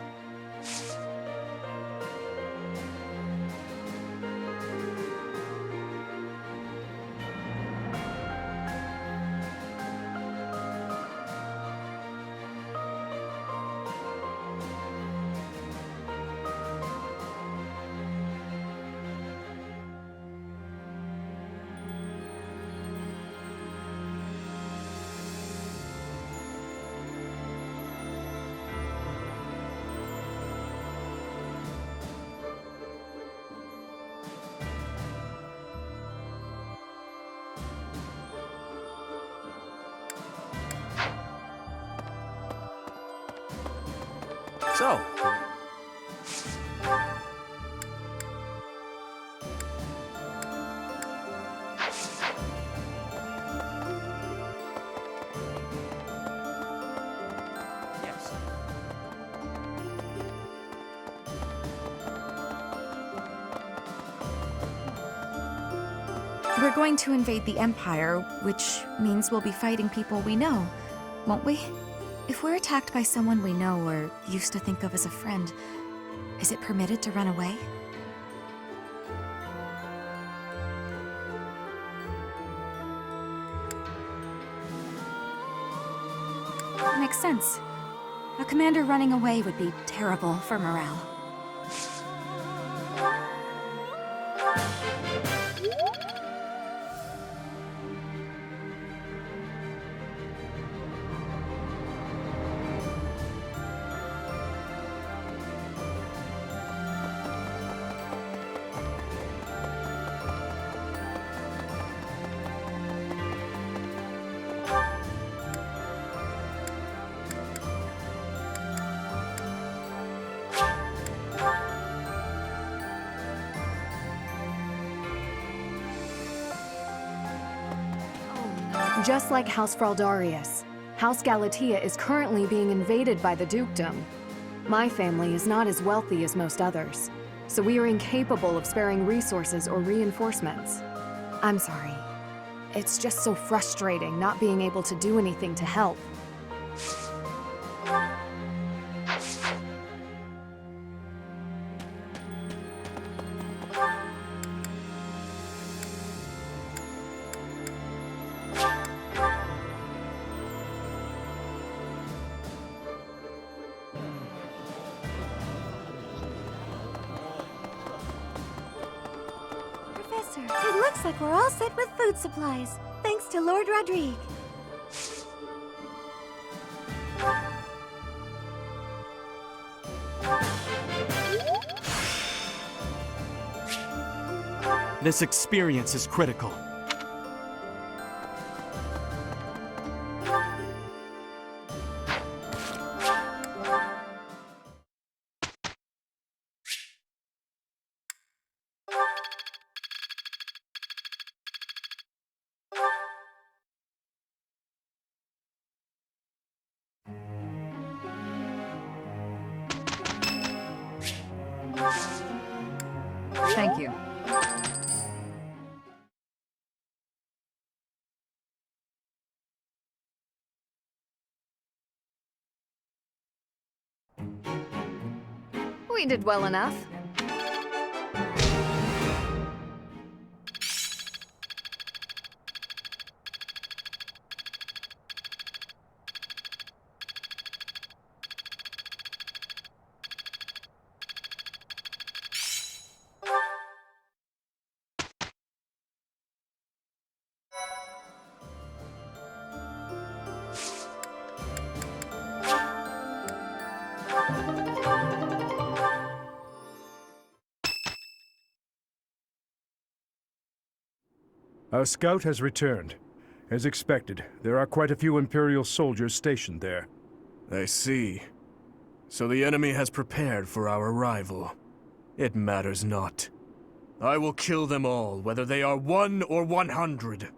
So, yes. We're going to invade the Empire, which means we'll be fighting people we know, won't we? If we're attacked by someone we know or used to think of as a friend, is it permitted to run away? Makes sense. A commander running away would be terrible for morale. Just like House Fraldarius, House Galatea is currently being invaded by the dukedom. My family is not as wealthy as most others, so we are incapable of sparing resources or reinforcements. I'm sorry. It's just so frustrating not being able to do anything to help. Professor, it looks like we're all set with food supplies, thanks to Lord Rodrigue. This experience is critical. Thank you. We did well enough. Our scout has returned. As expected, there are quite a few Imperial soldiers stationed there. I see. So the enemy has prepared for our arrival. It matters not. I will kill them all, whether they are 1 or 100.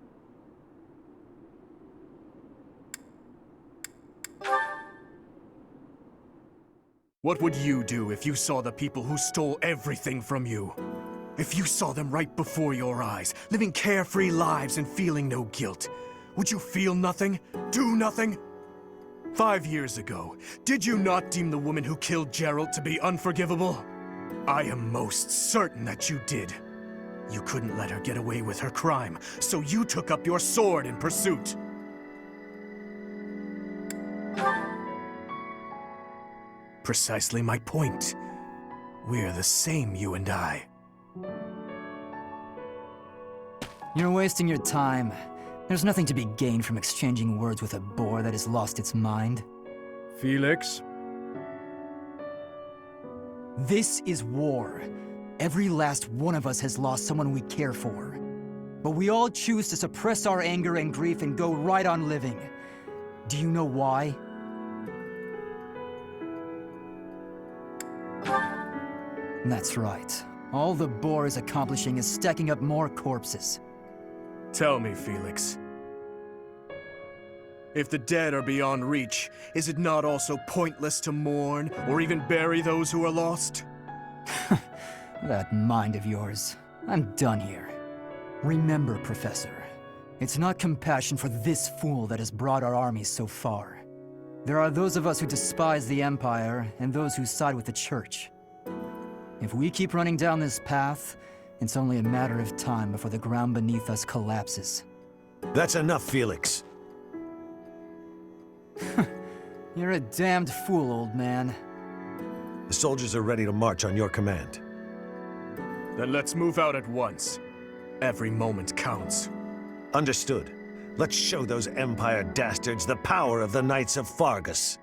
What would you do if you saw the people who stole everything from you? If you saw them right before your eyes, living carefree lives and feeling no guilt, would you feel nothing? Do nothing? 5 years ago, did you not deem the woman who killed Gerald to be unforgivable? I am most certain that you did. You couldn't let her get away with her crime, so you took up your sword in pursuit. Precisely my point. We're the same, you and I. You're wasting your time. There's nothing to be gained from exchanging words with a boar that has lost its mind. Felix? This is war. Every last one of us has lost someone we care for. But we all choose to suppress our anger and grief and go right on living. Do you know why? That's right. All the boar is accomplishing is stacking up more corpses. Tell me, Felix. If the dead are beyond reach, is it not also pointless to mourn, or even bury those who are lost? That mind of yours. I'm done here. Remember, Professor, it's not compassion for this fool that has brought our armies so far. There are those of us who despise the Empire, and those who side with the Church. If we keep running down this path, it's only a matter of time before the ground beneath us collapses. That's enough, Felix. You're a damned fool, old man. The soldiers are ready to march on your command. Then let's move out at once. Every moment counts. Understood. Let's show those Empire dastards the power of the Knights of Fargus.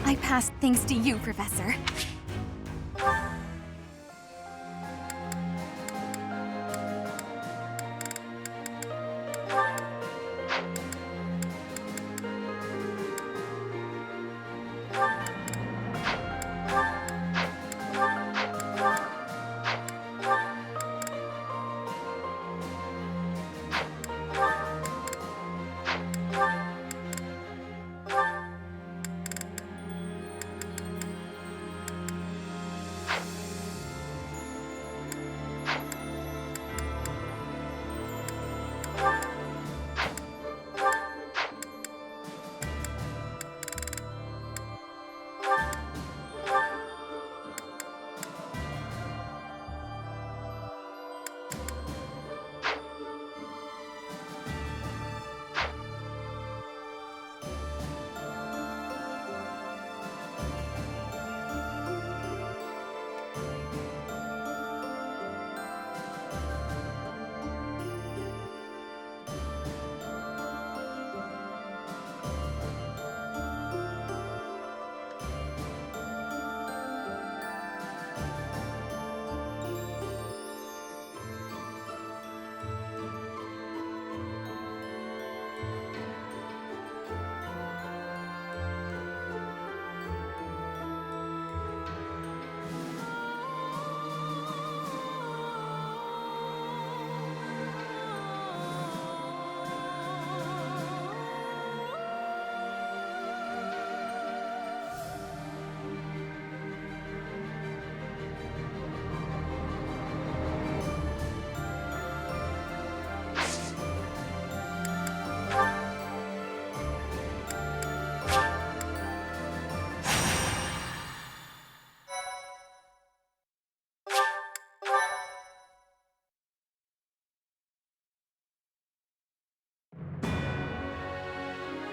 I passed thanks to you, Professor.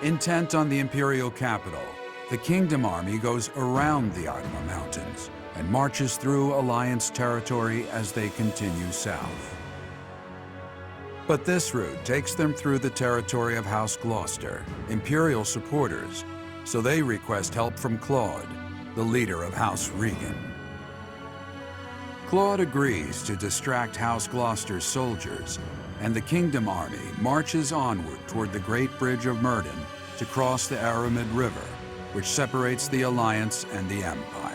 Intent on the Imperial capital, the Kingdom Army goes around the Artema Mountains and marches through Alliance territory as they continue south. But this route takes them through the territory of House Gloucester, Imperial supporters, so they request help from Claude, the leader of House Regan. Claude agrees to distract House Gloucester's soldiers, and the Kingdom Army marches onward toward the Great Bridge of Myrddin to cross the Aramid River, which separates the Alliance and the Empire.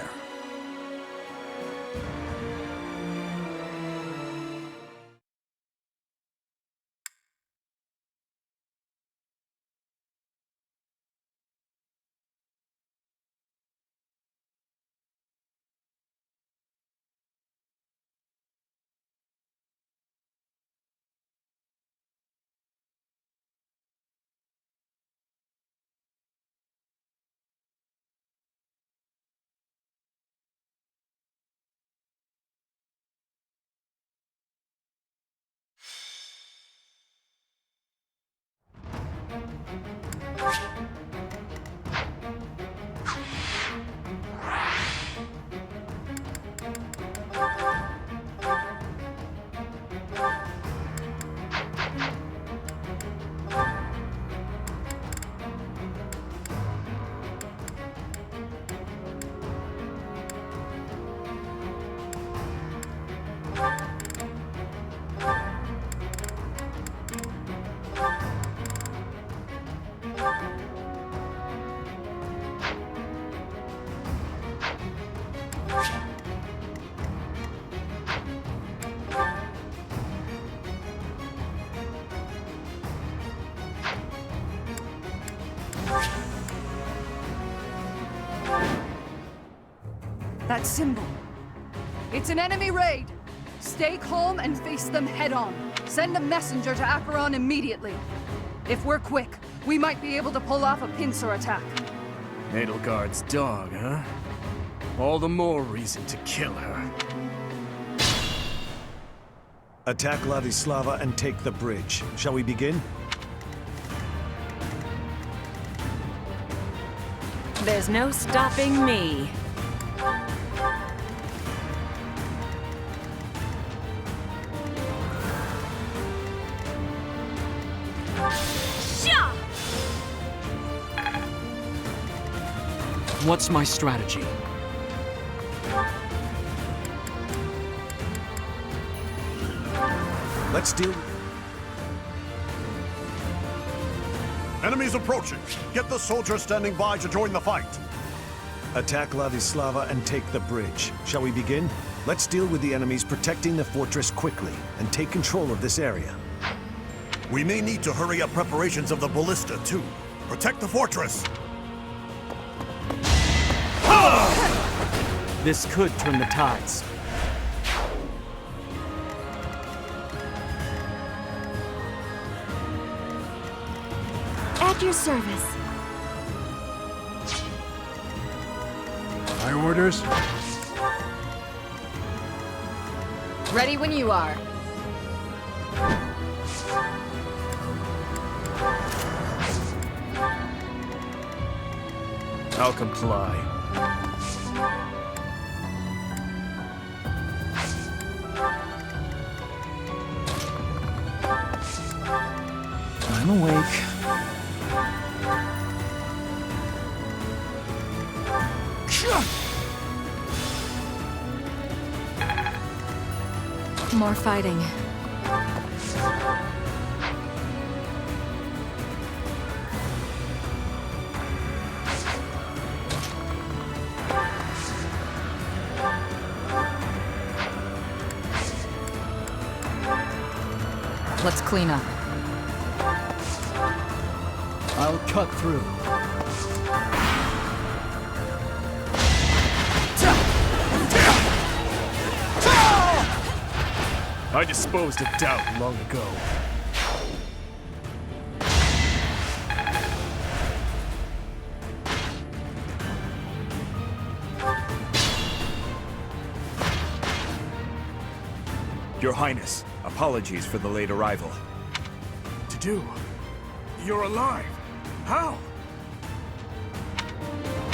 That symbol. It's an enemy raid. Stay calm and face them head-on. Send a messenger to Acheron immediately. If we're quick, we might be able to pull off a pincer attack. Edelgard's dog, huh? All the more reason to kill her. Attack Ladislava and take the bridge. Shall we begin? There's no stopping me. What's my strategy? Let's deal. Enemies approaching. Get the soldiers standing by to join the fight. Attack Ladislava and take the bridge. Shall we begin? Let's deal with the enemies protecting the fortress quickly and take control of this area. We may need to hurry up preparations of the ballista, too. Protect the fortress! This could turn the tides. At your service. My orders? Ready when you are. I'll comply. I'm awake. More fighting. Let's clean up. I'll cut through. I disposed of doubt long ago. Your Highness, apologies for the late arrival. To do? You're alive. How?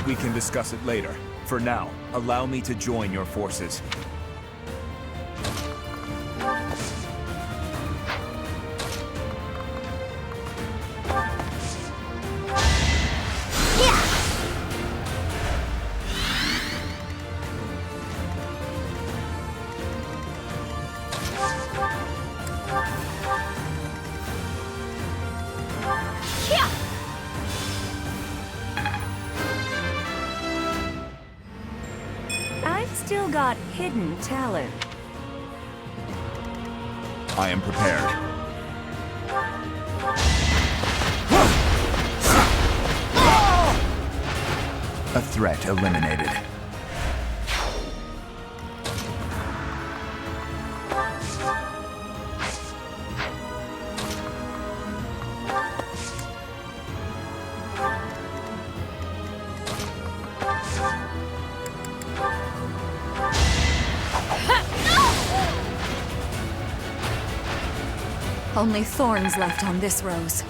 We can discuss it later. For now, allow me to join your forces. I've still got hidden talent. I am prepared. A threat eliminated. Only thorns left on this rose.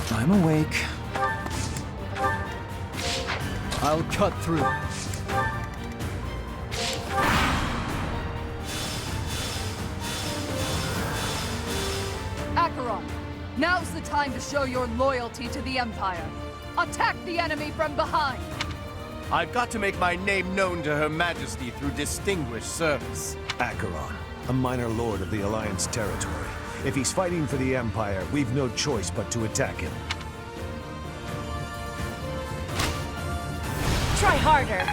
I'm awake. I'll cut through. Acheron, now's the time to show your loyalty to the Empire. Attack the enemy from behind! I've got to make my name known to Her Majesty through distinguished service. Acheron, a minor lord of the Alliance territory. If he's fighting for the Empire, we've no choice but to attack him. Try harder.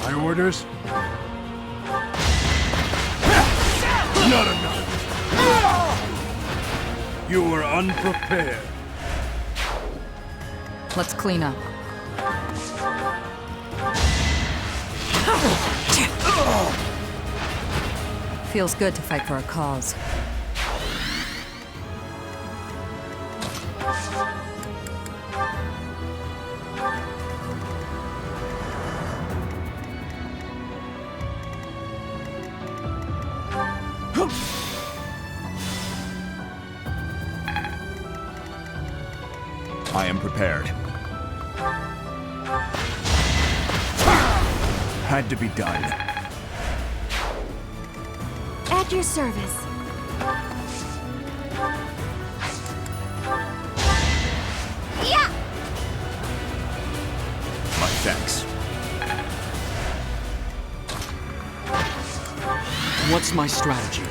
My orders? Not enough. You were unprepared. Let's clean up. Feels good to fight for a cause. I am prepared. Had to be done. At your service. Yeah! My thanks. What's my strategy?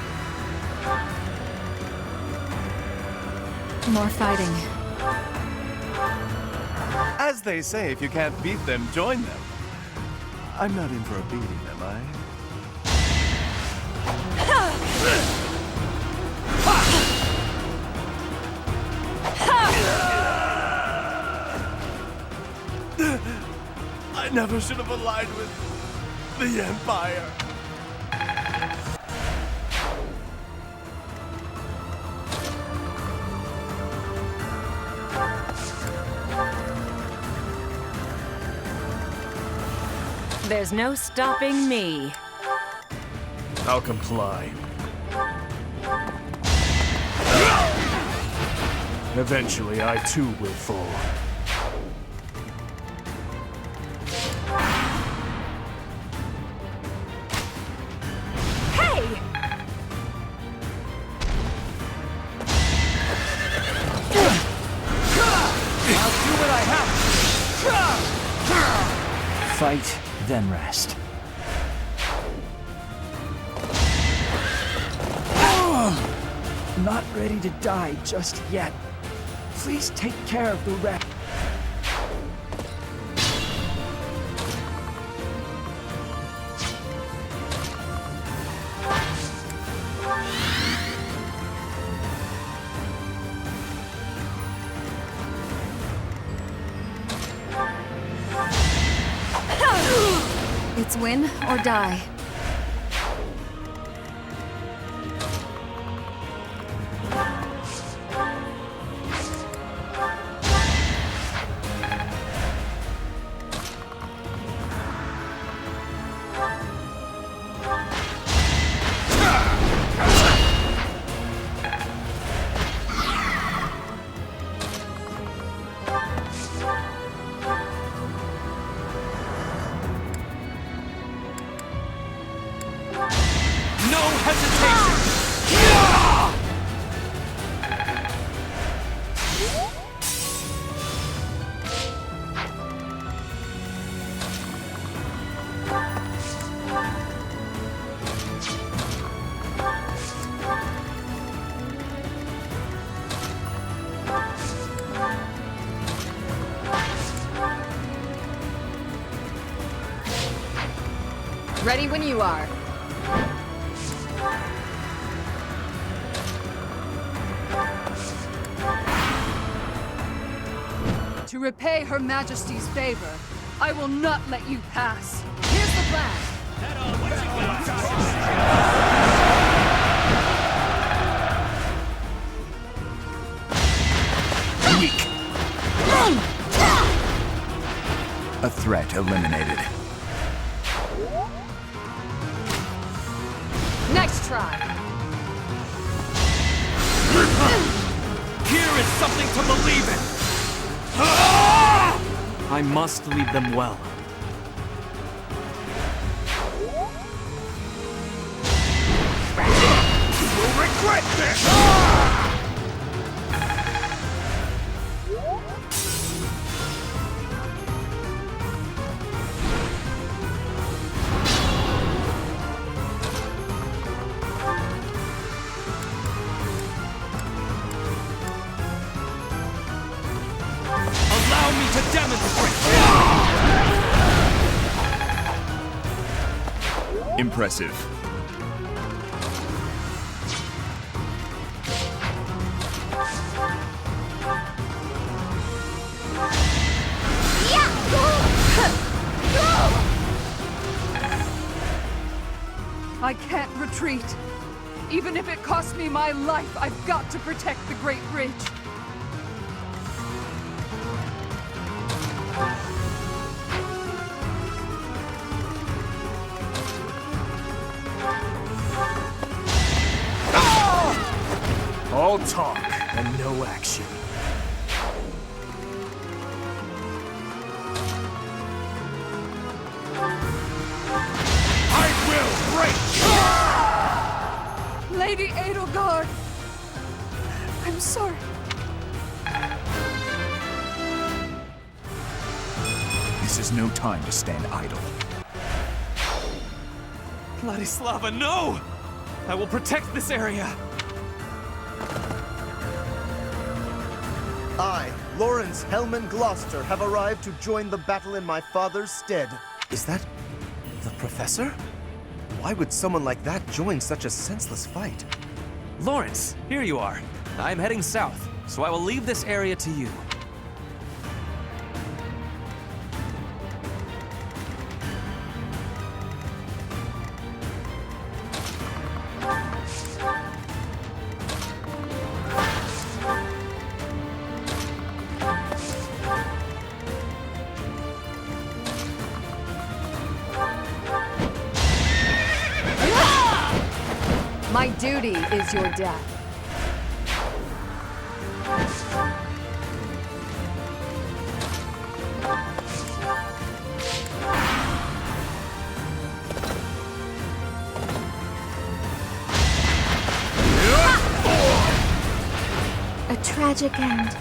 More fighting. As they say, if you can't beat them, join them. I'm not in for a beating, am I? I never should have aligned with the Empire. There's no stopping me. I'll comply. Eventually, I too will fall. Fight, then rest. Not ready to die just yet. Please take care of the rest. It's win or die. Ready when you are. To repay Her Majesty's favor, I will not let you pass. Here's the plan. Weak. A threat eliminated. Next try. Here is something to believe in! I must lead them well. You will regret this! Allow me to demonstrate! Impressive. I can't retreat. Even if it costs me my life, I've got to protect the Great Bridge. All talk and no action. I will break! Lady Edelgard! I'm sorry. This is no time to stand idle. Vladislava, no! I will protect this area! I, Lawrence Hellman Gloucester, have arrived to join the battle in my father's stead. Is that the professor? Why would someone like that join such a senseless fight? Lawrence, here you are. I'm heading south, so I will leave this area to you. My duty is your death. A tragic end.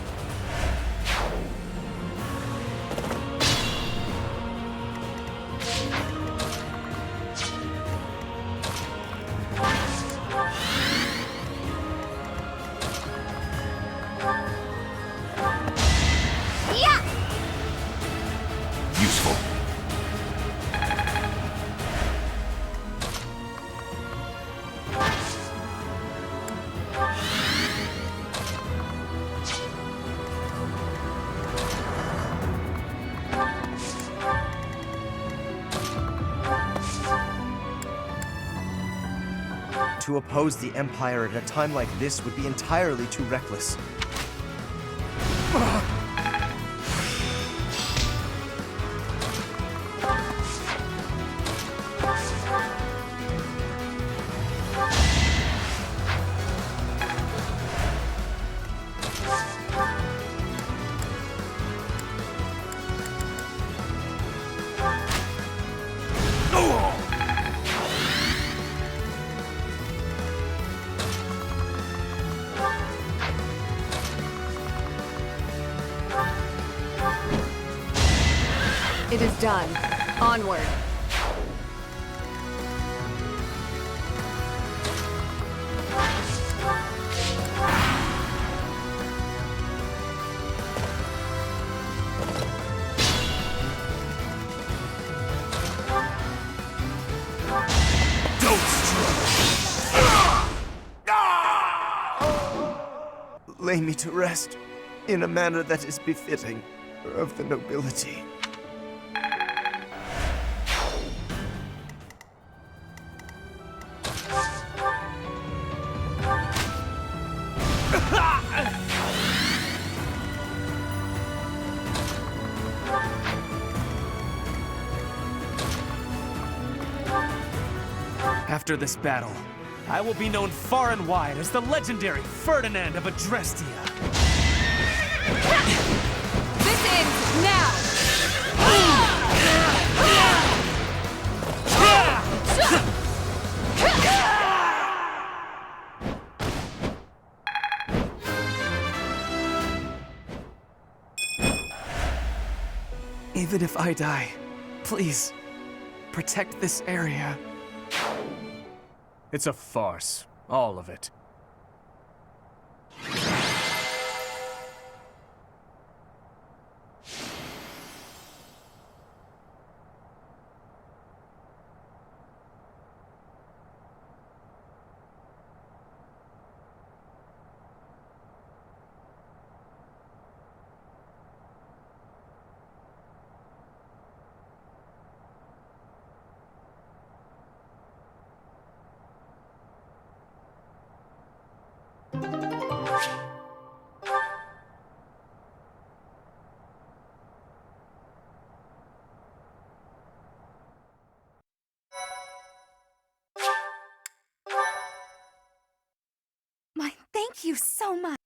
To oppose the Empire at a time like this would be entirely too reckless. It is done. Onward. Lay me to rest in a manner that is befitting of the nobility. After this battle, I will be known far and wide as the legendary Ferdinand of Adrestia. This ends now! Even if I die, please, protect this area. It's a farce, all of it. Thank you so much.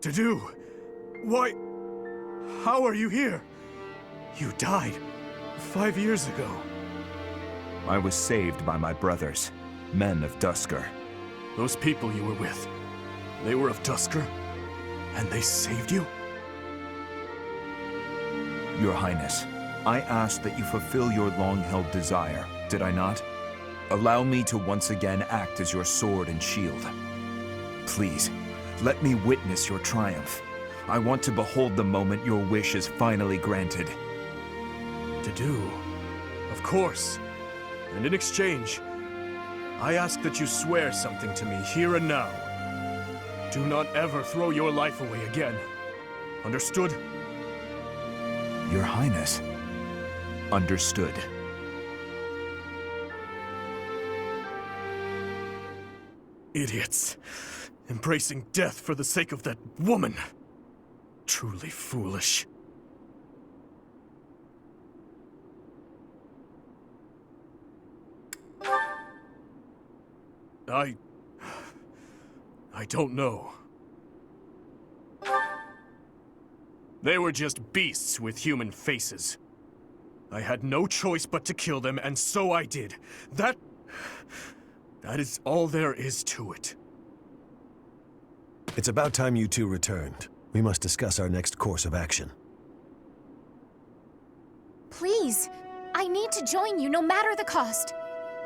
To do? Why? How are you here? You died 5 years ago. I was saved by my brothers, men of Duscur. Those people you were with, they were of Duscur? And they saved you? Your Highness, I asked that you fulfill your long-held desire, did I not? Allow me to once again act as your sword and shield. Please, let me witness your triumph. I want to behold the moment your wish is finally granted. To do? Of course. And in exchange, I ask that you swear something to me here and now. Do not ever throw your life away again. Understood? Your Highness. Understood. Idiots. Embracing death for the sake of that woman. Truly foolish. I don't know. They were just beasts with human faces. I had no choice but to kill them, and so I did. That is all there is to it. It's about time you two returned. We must discuss our next course of action. Please, I need to join you no matter the cost.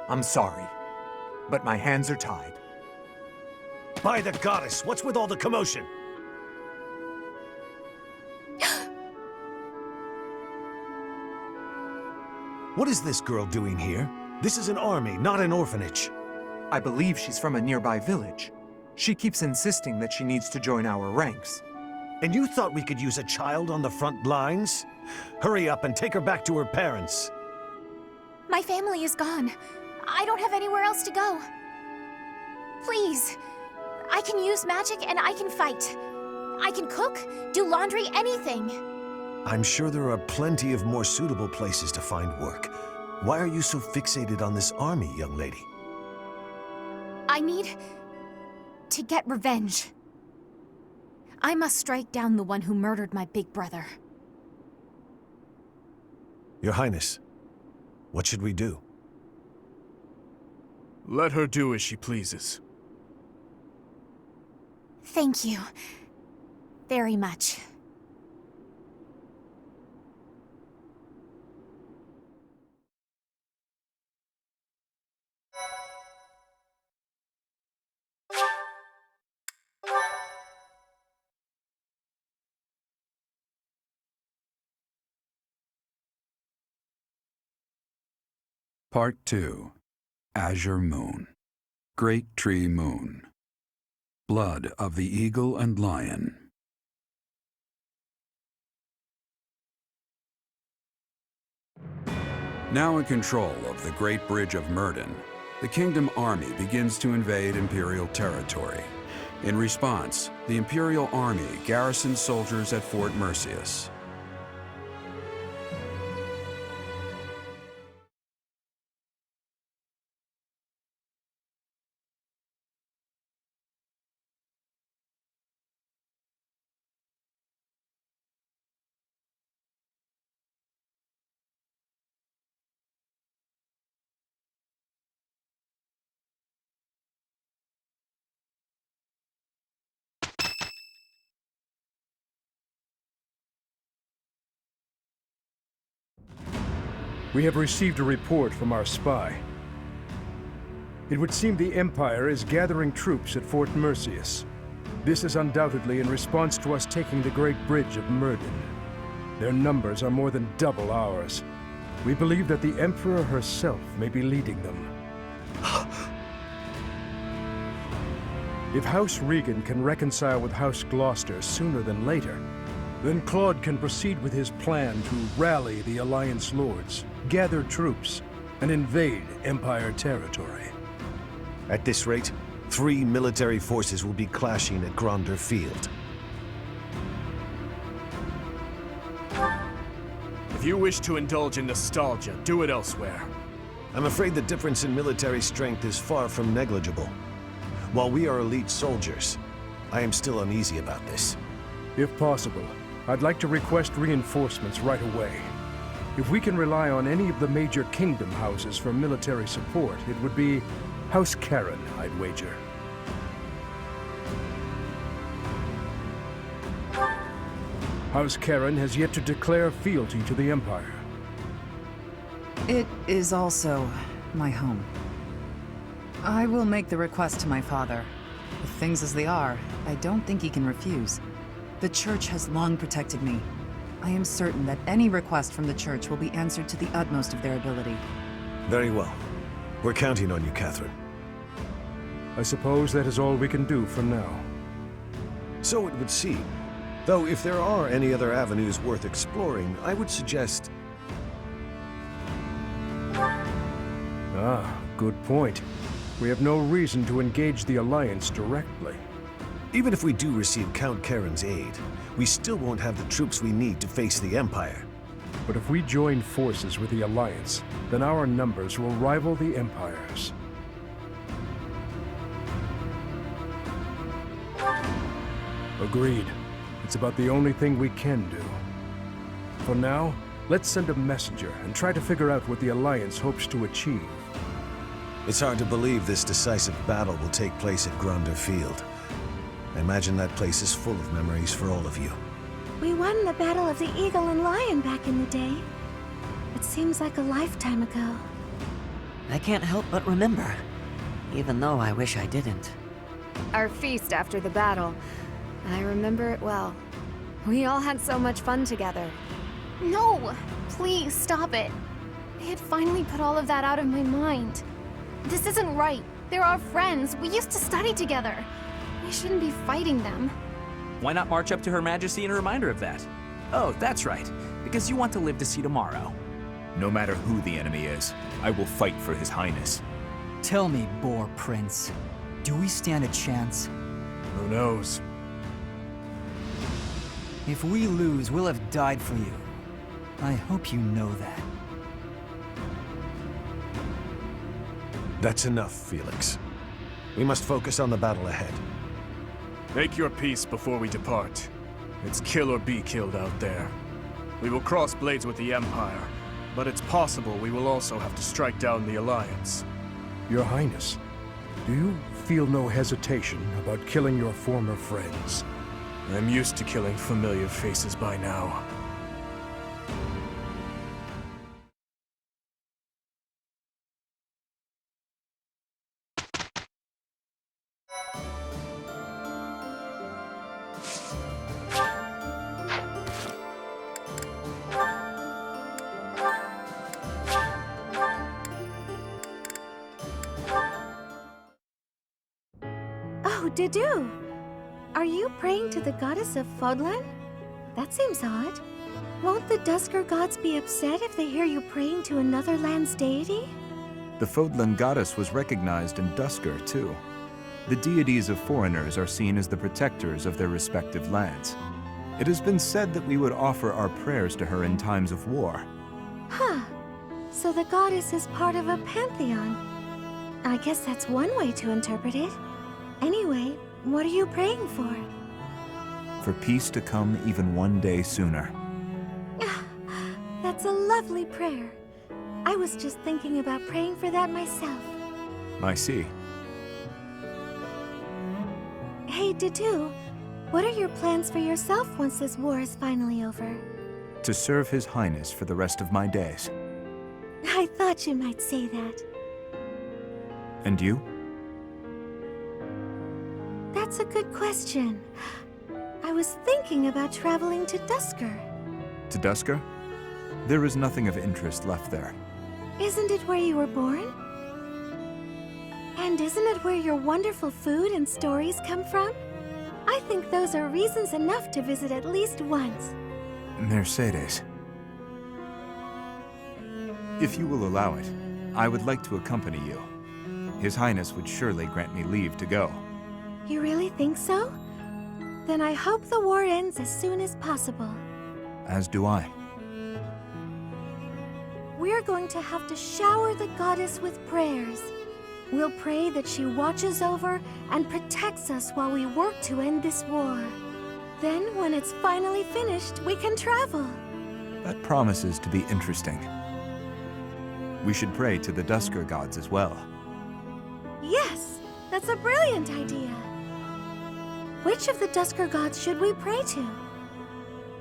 I'm sorry, but my hands are tied. By the goddess, what's with all the commotion? What is this girl doing here? This is an army, not an orphanage. I believe she's from a nearby village. She keeps insisting that she needs to join our ranks. And you thought we could use a child on the front lines? Hurry up and take her back to her parents. My family is gone. I don't have anywhere else to go. Please. I can use magic and I can fight. I can cook, do laundry, anything. I'm sure there are plenty of more suitable places to find work. Why are you so fixated on this army, young lady? I need to get revenge. I must strike down the one who murdered my big brother. Your Highness, what should we do? Let her do as she pleases. Thank you. Very much. Part 2. Azure Moon. Great Tree Moon. Blood of the Eagle and Lion. Now in control of the Great Bridge of Myrden, the Kingdom Army begins to invade Imperial territory. In response, the Imperial Army garrisons soldiers at Fort Mercius. We have received a report from our spy. It would seem the Empire is gathering troops at Fort Mercius. This is undoubtedly in response to us taking the Great Bridge of Myrden. Their numbers are more than double ours. We believe that the Emperor herself may be leading them. If House Regan can reconcile with House Gloucester sooner than later, then Claude can proceed with his plan to rally the Alliance Lords, gather troops, and invade Empire territory. At this rate, 3 military forces will be clashing at Gronder Field. If you wish to indulge in nostalgia, do it elsewhere. I'm afraid the difference in military strength is far from negligible. While we are elite soldiers, I am still uneasy about this. If possible, I'd like to request reinforcements right away. If we can rely on any of the major kingdom houses for military support, it would be House Karen, I'd wager. House Karen has yet to declare fealty to the Empire. It is also my home. I will make the request to my father. With things as they are, I don't think he can refuse. The Church has long protected me. I am certain that any request from the Church will be answered to the utmost of their ability. Very well. We're counting on you, Catherine. I suppose that is all we can do for now. So it would seem. Though if there are any other avenues worth exploring, I would suggest... Ah, good point. We have no reason to engage the Alliance directly. Even if we do receive Count Karen's aid, we still won't have the troops we need to face the Empire. But if we join forces with the Alliance, then our numbers will rival the Empire's. Agreed. It's about the only thing we can do. For now, let's send a messenger and try to figure out what the Alliance hopes to achieve. It's hard to believe this decisive battle will take place at Gronder Field. I imagine that place is full of memories for all of you. We won the Battle of the Eagle and Lion back in the day. It seems like a lifetime ago. I can't help but remember, even though I wish I didn't. Our feast after the battle. I remember it well. We all had so much fun together. No! Please, stop it. I had finally put all of that out of my mind. This isn't right. They're our friends. We used to study together. We shouldn't be fighting them. Why not march up to Her Majesty in a reminder of that? Oh, that's right. Because you want to live to see tomorrow. No matter who the enemy is, I will fight for His Highness. Tell me, Boar Prince, do we stand a chance? Who knows? If we lose, we'll have died for you. I hope you know that. That's enough, Felix. We must focus on the battle ahead. Make your peace before we depart. It's kill or be killed out there. We will cross blades with the Empire, but it's possible we will also have to strike down the Alliance. Your Highness, do you feel no hesitation about killing your former friends? I'm used to killing familiar faces by now. Oh, Didu! Are you praying to the goddess of Fodlan? That seems odd. Won't the Dusker gods be upset if they hear you praying to another land's deity? The Fodlan goddess was recognized in Dusker, too. The deities of foreigners are seen as the protectors of their respective lands. It has been said that we would offer our prayers to her in times of war. Huh. So the goddess is part of a pantheon. I guess that's one way to interpret it. Anyway, what are you praying for? For peace to come even one day sooner. That's a lovely prayer. I was just thinking about praying for that myself. I see. Hey, Didu, what are your plans for yourself once this war is finally over? To serve His Highness for the rest of my days. I thought you might say that. And you? That's a good question. I was thinking about traveling to Dusker. To Dusker? There is nothing of interest left there. Isn't it where you were born? And isn't it where your wonderful food and stories come from? I think those are reasons enough to visit at least once. Mercedes. If you will allow it, I would like to accompany you. His Highness would surely grant me leave to go. You really think so? Then I hope the war ends as soon as possible. As do I. We're going to have to shower the goddess with prayers. We'll pray that she watches over and protects us while we work to end this war. Then, when it's finally finished, we can travel. That promises to be interesting. We should pray to the Dusker gods as well. Yes, that's a brilliant idea. Which of the Dusker gods should we pray to?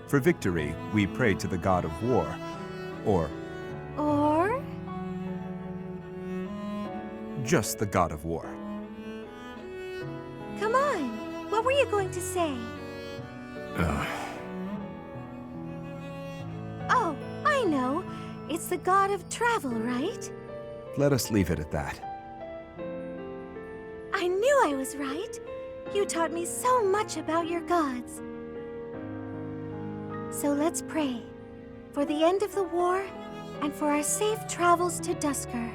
For victory, we pray to the god of war, or just the god of war. Come on, what were you going to say? Oh, I know. It's the god of travel, right? Let us leave it at that. I knew I was right. You taught me so much about your gods. So let's pray. For the end of the war, and for our safe travels to Dusker.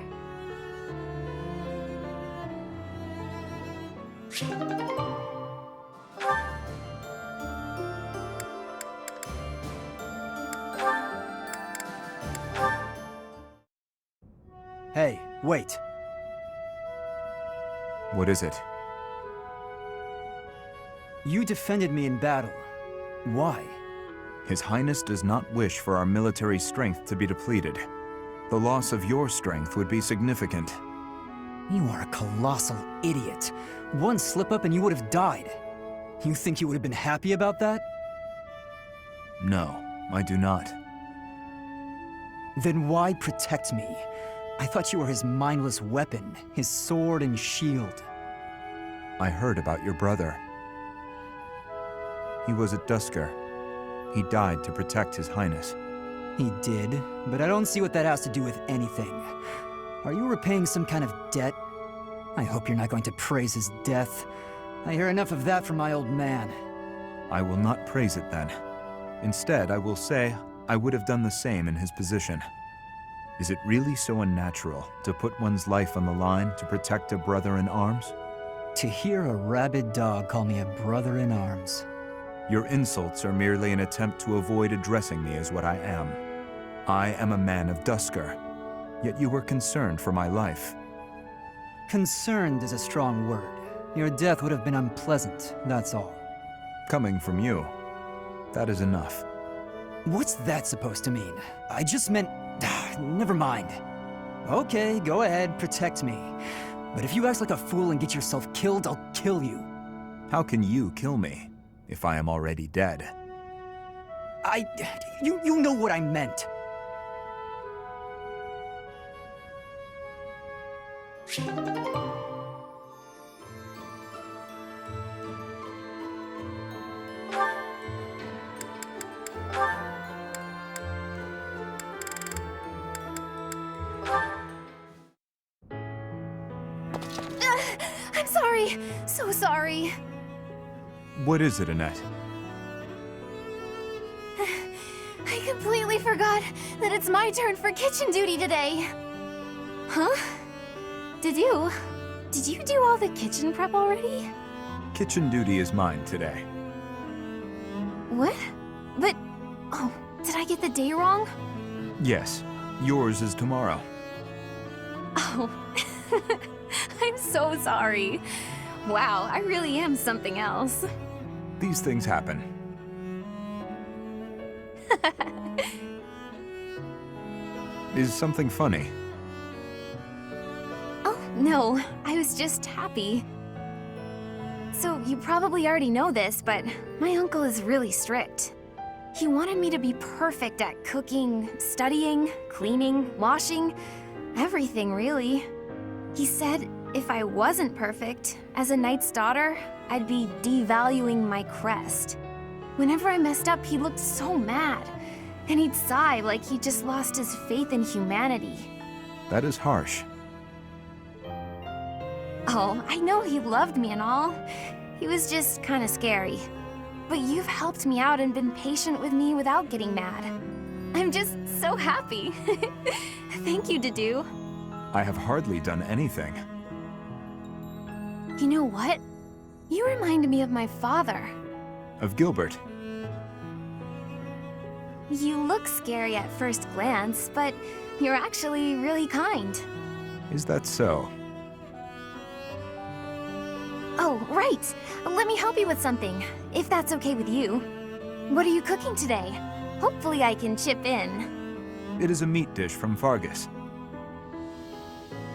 Hey, wait. What is it? You defended me in battle. Why? His Highness does not wish for our military strength to be depleted. The loss of your strength would be significant. You are a colossal idiot. One slip-up and you would have died. You think you would have been happy about that? No, I do not. Then why protect me? I thought you were his mindless weapon, his sword and shield. I heard about your brother. He was at Dusker. He died to protect His Highness. He did, but I don't see what that has to do with anything. Are you repaying some kind of debt? I hope you're not going to praise his death. I hear enough of that from my old man. I will not praise it then. Instead, I will say I would have done the same in his position. Is it really so unnatural to put one's life on the line to protect a brother in arms? To hear a rabid dog call me a brother in arms. Your insults are merely an attempt to avoid addressing me as what I am. I am a man of Duscur, yet you were concerned for my life. Concerned is a strong word. Your death would have been unpleasant, that's all. Coming from you, that is enough. What's that supposed to mean? I just meant... never mind. Okay, go ahead, protect me. But if you act like a fool and get yourself killed, I'll kill you. How can you kill me, if I am already dead? You know what I meant. I'm sorry. So sorry. What is it, Annette? I completely forgot that it's my turn for kitchen duty today. Huh? Did you do all the kitchen prep already? Kitchen duty is mine today. What? But, oh, did I get the day wrong? Yes, yours is tomorrow. Oh, I'm so sorry. Wow, I really am something else. These things happen. Is something funny? Oh, no, I was just happy. So, you probably already know this, but my uncle is really strict. He wanted me to be perfect at cooking, studying, cleaning, washing, everything really. He said if I wasn't perfect, as a knight's daughter, I'd be devaluing my crest. Whenever I messed up, he looked so mad, and he'd sigh like he just lost his faith in humanity. That is harsh. Oh, I know he loved me and all. He was just kind of scary. But you've helped me out and been patient with me without getting mad. I'm just so happy. Thank you, Dedu. I have hardly done anything. You know what? You remind me of my father. Of Gilbert. You look scary at first glance, but you're actually really kind. Is that so? Oh, right. Let me help you with something, if that's okay with you. What are you cooking today? Hopefully I can chip in. It is a meat dish from Fargus.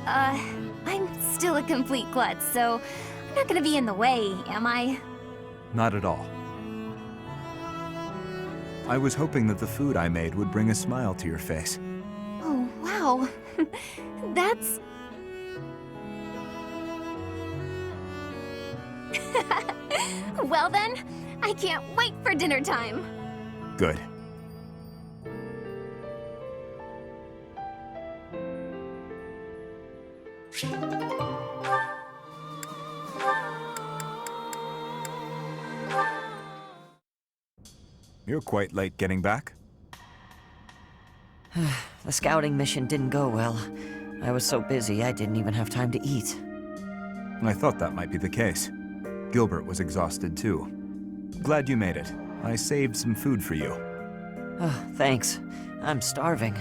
I'm still a complete klutz, so I'm not gonna be in the way, am I? Not at all. I was hoping that the food I made would bring a smile to your face. Oh, wow. That's... Well then, I can't wait for dinner time. Good. You're quite late getting back. The scouting mission didn't go well. I was so busy I didn't even have time to eat. I thought that might be the case. Gilbert was exhausted too. Glad you made it. I saved some food for you. Oh, thanks. I'm starving.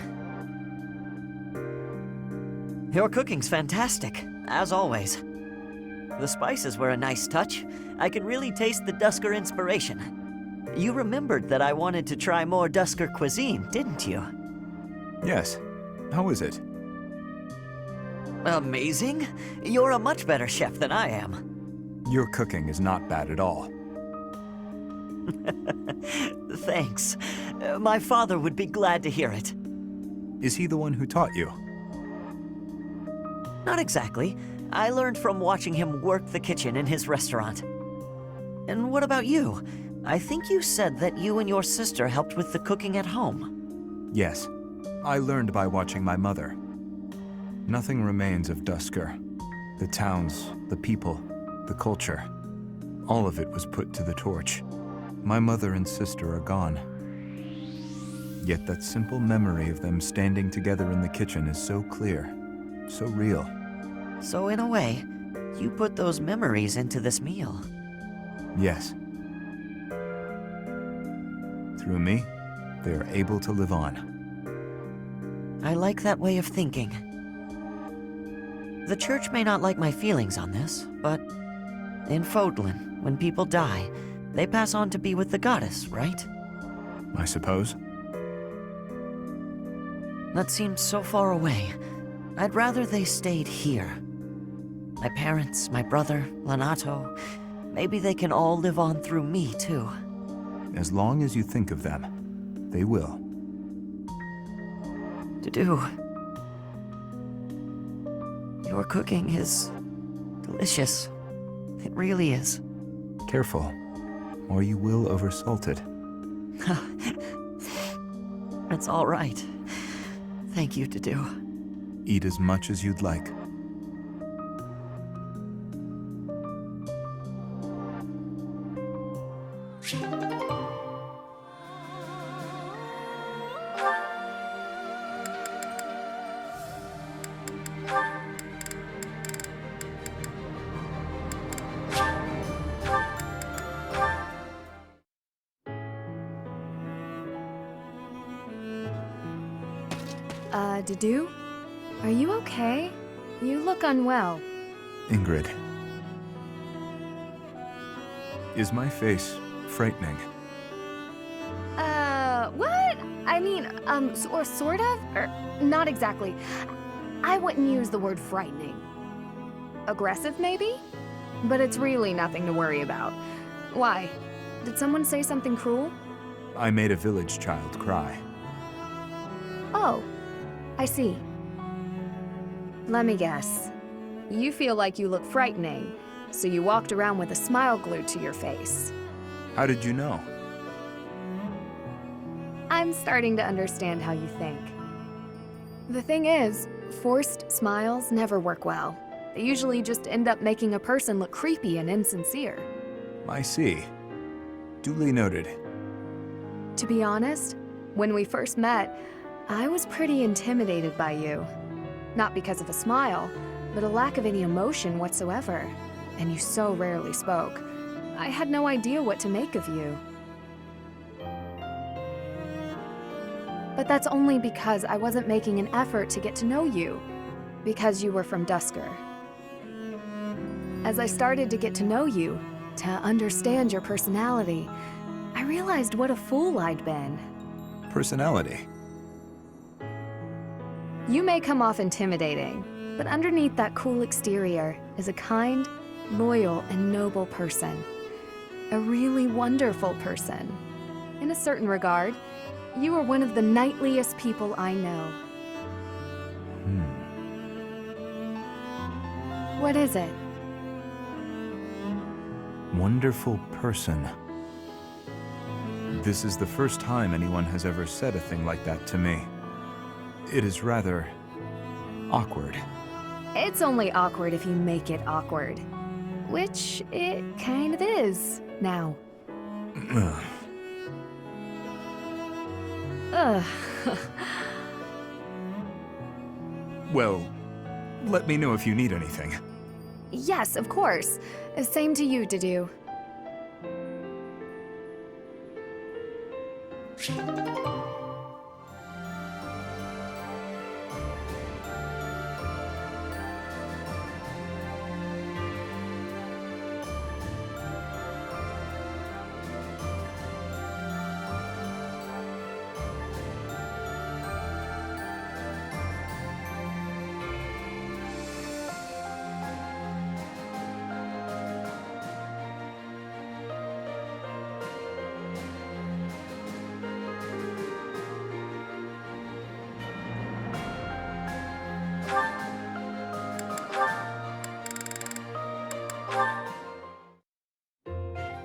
Your cooking's fantastic, as always. The spices were a nice touch. I can really taste the Duscur inspiration. You remembered that I wanted to try more Duscur cuisine, didn't you? Yes. How is it? Amazing. You're a much better chef than I am. Your cooking is not bad at all. Thanks. My father would be glad to hear it. Is he the one who taught you? Not exactly. I learned from watching him work the kitchen in his restaurant. And what about you? I think you said that you and your sister helped with the cooking at home. Yes. I learned by watching my mother. Nothing remains of Duscur. The towns, the people, the culture. All of it was put to the torch. My mother and sister are gone. Yet that simple memory of them standing together in the kitchen is so clear, so real. So in a way, you put those memories into this meal. Yes. Through me, they are able to live on. I like that way of thinking. The church may not like my feelings on this, but in Fodlan, when people die, they pass on to be with the goddess, right? I suppose. That seems so far away. I'd rather they stayed here. My parents, my brother, Lanato, maybe they can all live on through me, too. As long as you think of them, they will. Dudu, your cooking is delicious. It really is. Careful, or you will oversalt it. It's all right. Thank you, Dudu. Eat as much as you'd like. Dudu? Are you okay? You look unwell. Ingrid. Is my face frightening? What? I mean, sort of? Or, not exactly. I wouldn't use the word frightening. Aggressive, maybe? But it's really nothing to worry about. Why? Did someone say something cruel? I made a village child cry. Oh, I see. Let me guess. You feel like you look frightening, so you walked around with a smile glued to your face. How did you know? I'm starting to understand how you think. The thing is, forced smiles never work well. They usually just end up making a person look creepy and insincere. I see. Duly noted. To be honest, when we first met, I was pretty intimidated by you. Not because of a smile, but a lack of any emotion whatsoever. And you so rarely spoke. I had no idea what to make of you. But that's only because I wasn't making an effort to get to know you. Because you were from Dusker. As I started to get to know you, to understand your personality, I realized what a fool I'd been. Personality? You may come off intimidating, but underneath that cool exterior is a kind, loyal, and noble person. A really wonderful person. In a certain regard, you are one of the knightliest people I know. What is it? Wonderful person. This is the first time anyone has ever said a thing like that to me. It is rather awkward. It's only awkward if you make it awkward. Which it kind of is, now. Ugh. Well, let me know if you need anything. Yes, of course. Same to you, Dudu.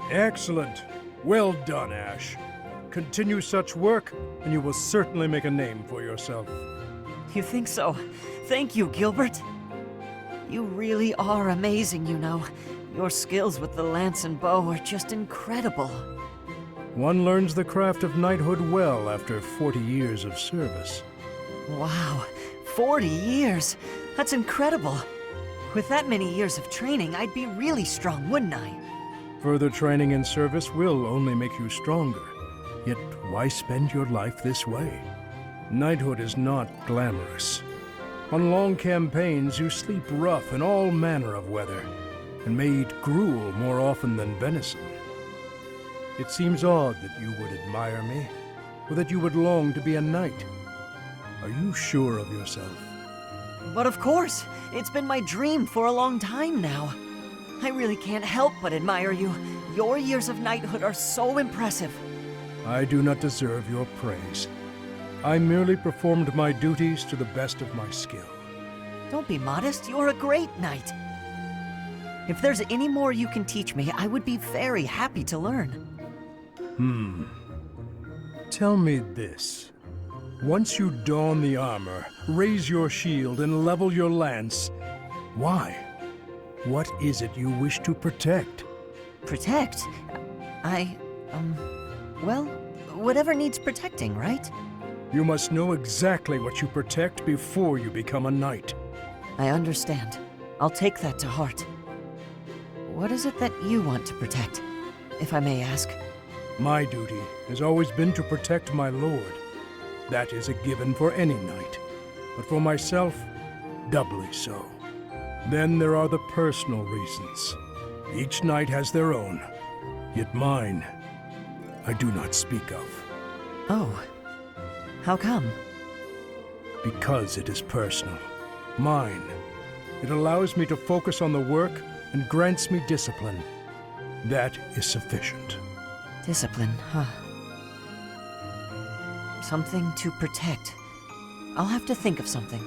Excellent. Well done, Ash. Continue such work, and you will certainly make a name for yourself. You think so? Thank you, Gilbert. You really are amazing, you know. Your skills with the lance and bow are just incredible. One learns the craft of knighthood well after 40 years of service. Wow, 40 years? That's incredible. With that many years of training, I'd be really strong, wouldn't I? Further training and service will only make you stronger. Yet why spend your life this way? Knighthood is not glamorous. On long campaigns, you sleep rough in all manner of weather, and may eat gruel more often than venison. It seems odd that you would admire me, or that you would long to be a knight. Are you sure of yourself? But of course! It's been my dream for a long time now. I really can't help but admire you. Your years of knighthood are so impressive. I do not deserve your praise. I merely performed my duties to the best of my skill. Don't be modest, you're a great knight. If there's any more you can teach me, I would be very happy to learn. Tell me this. Once you don the armor, raise your shield, and level your lance, why? What is it you wish to protect? Protect? Well, whatever needs protecting, right? You must know exactly what you protect before you become a knight. I understand. I'll take that to heart. What is it that you want to protect, if I may ask? My duty has always been to protect my lord. That is a given for any knight, but for myself, doubly so. Then there are the personal reasons. Each knight has their own, yet mine, I do not speak of. Oh, how come? Because it is personal. Mine. It allows me to focus on the work and grants me discipline. That is sufficient. Discipline, huh? Something to protect. I'll have to think of something.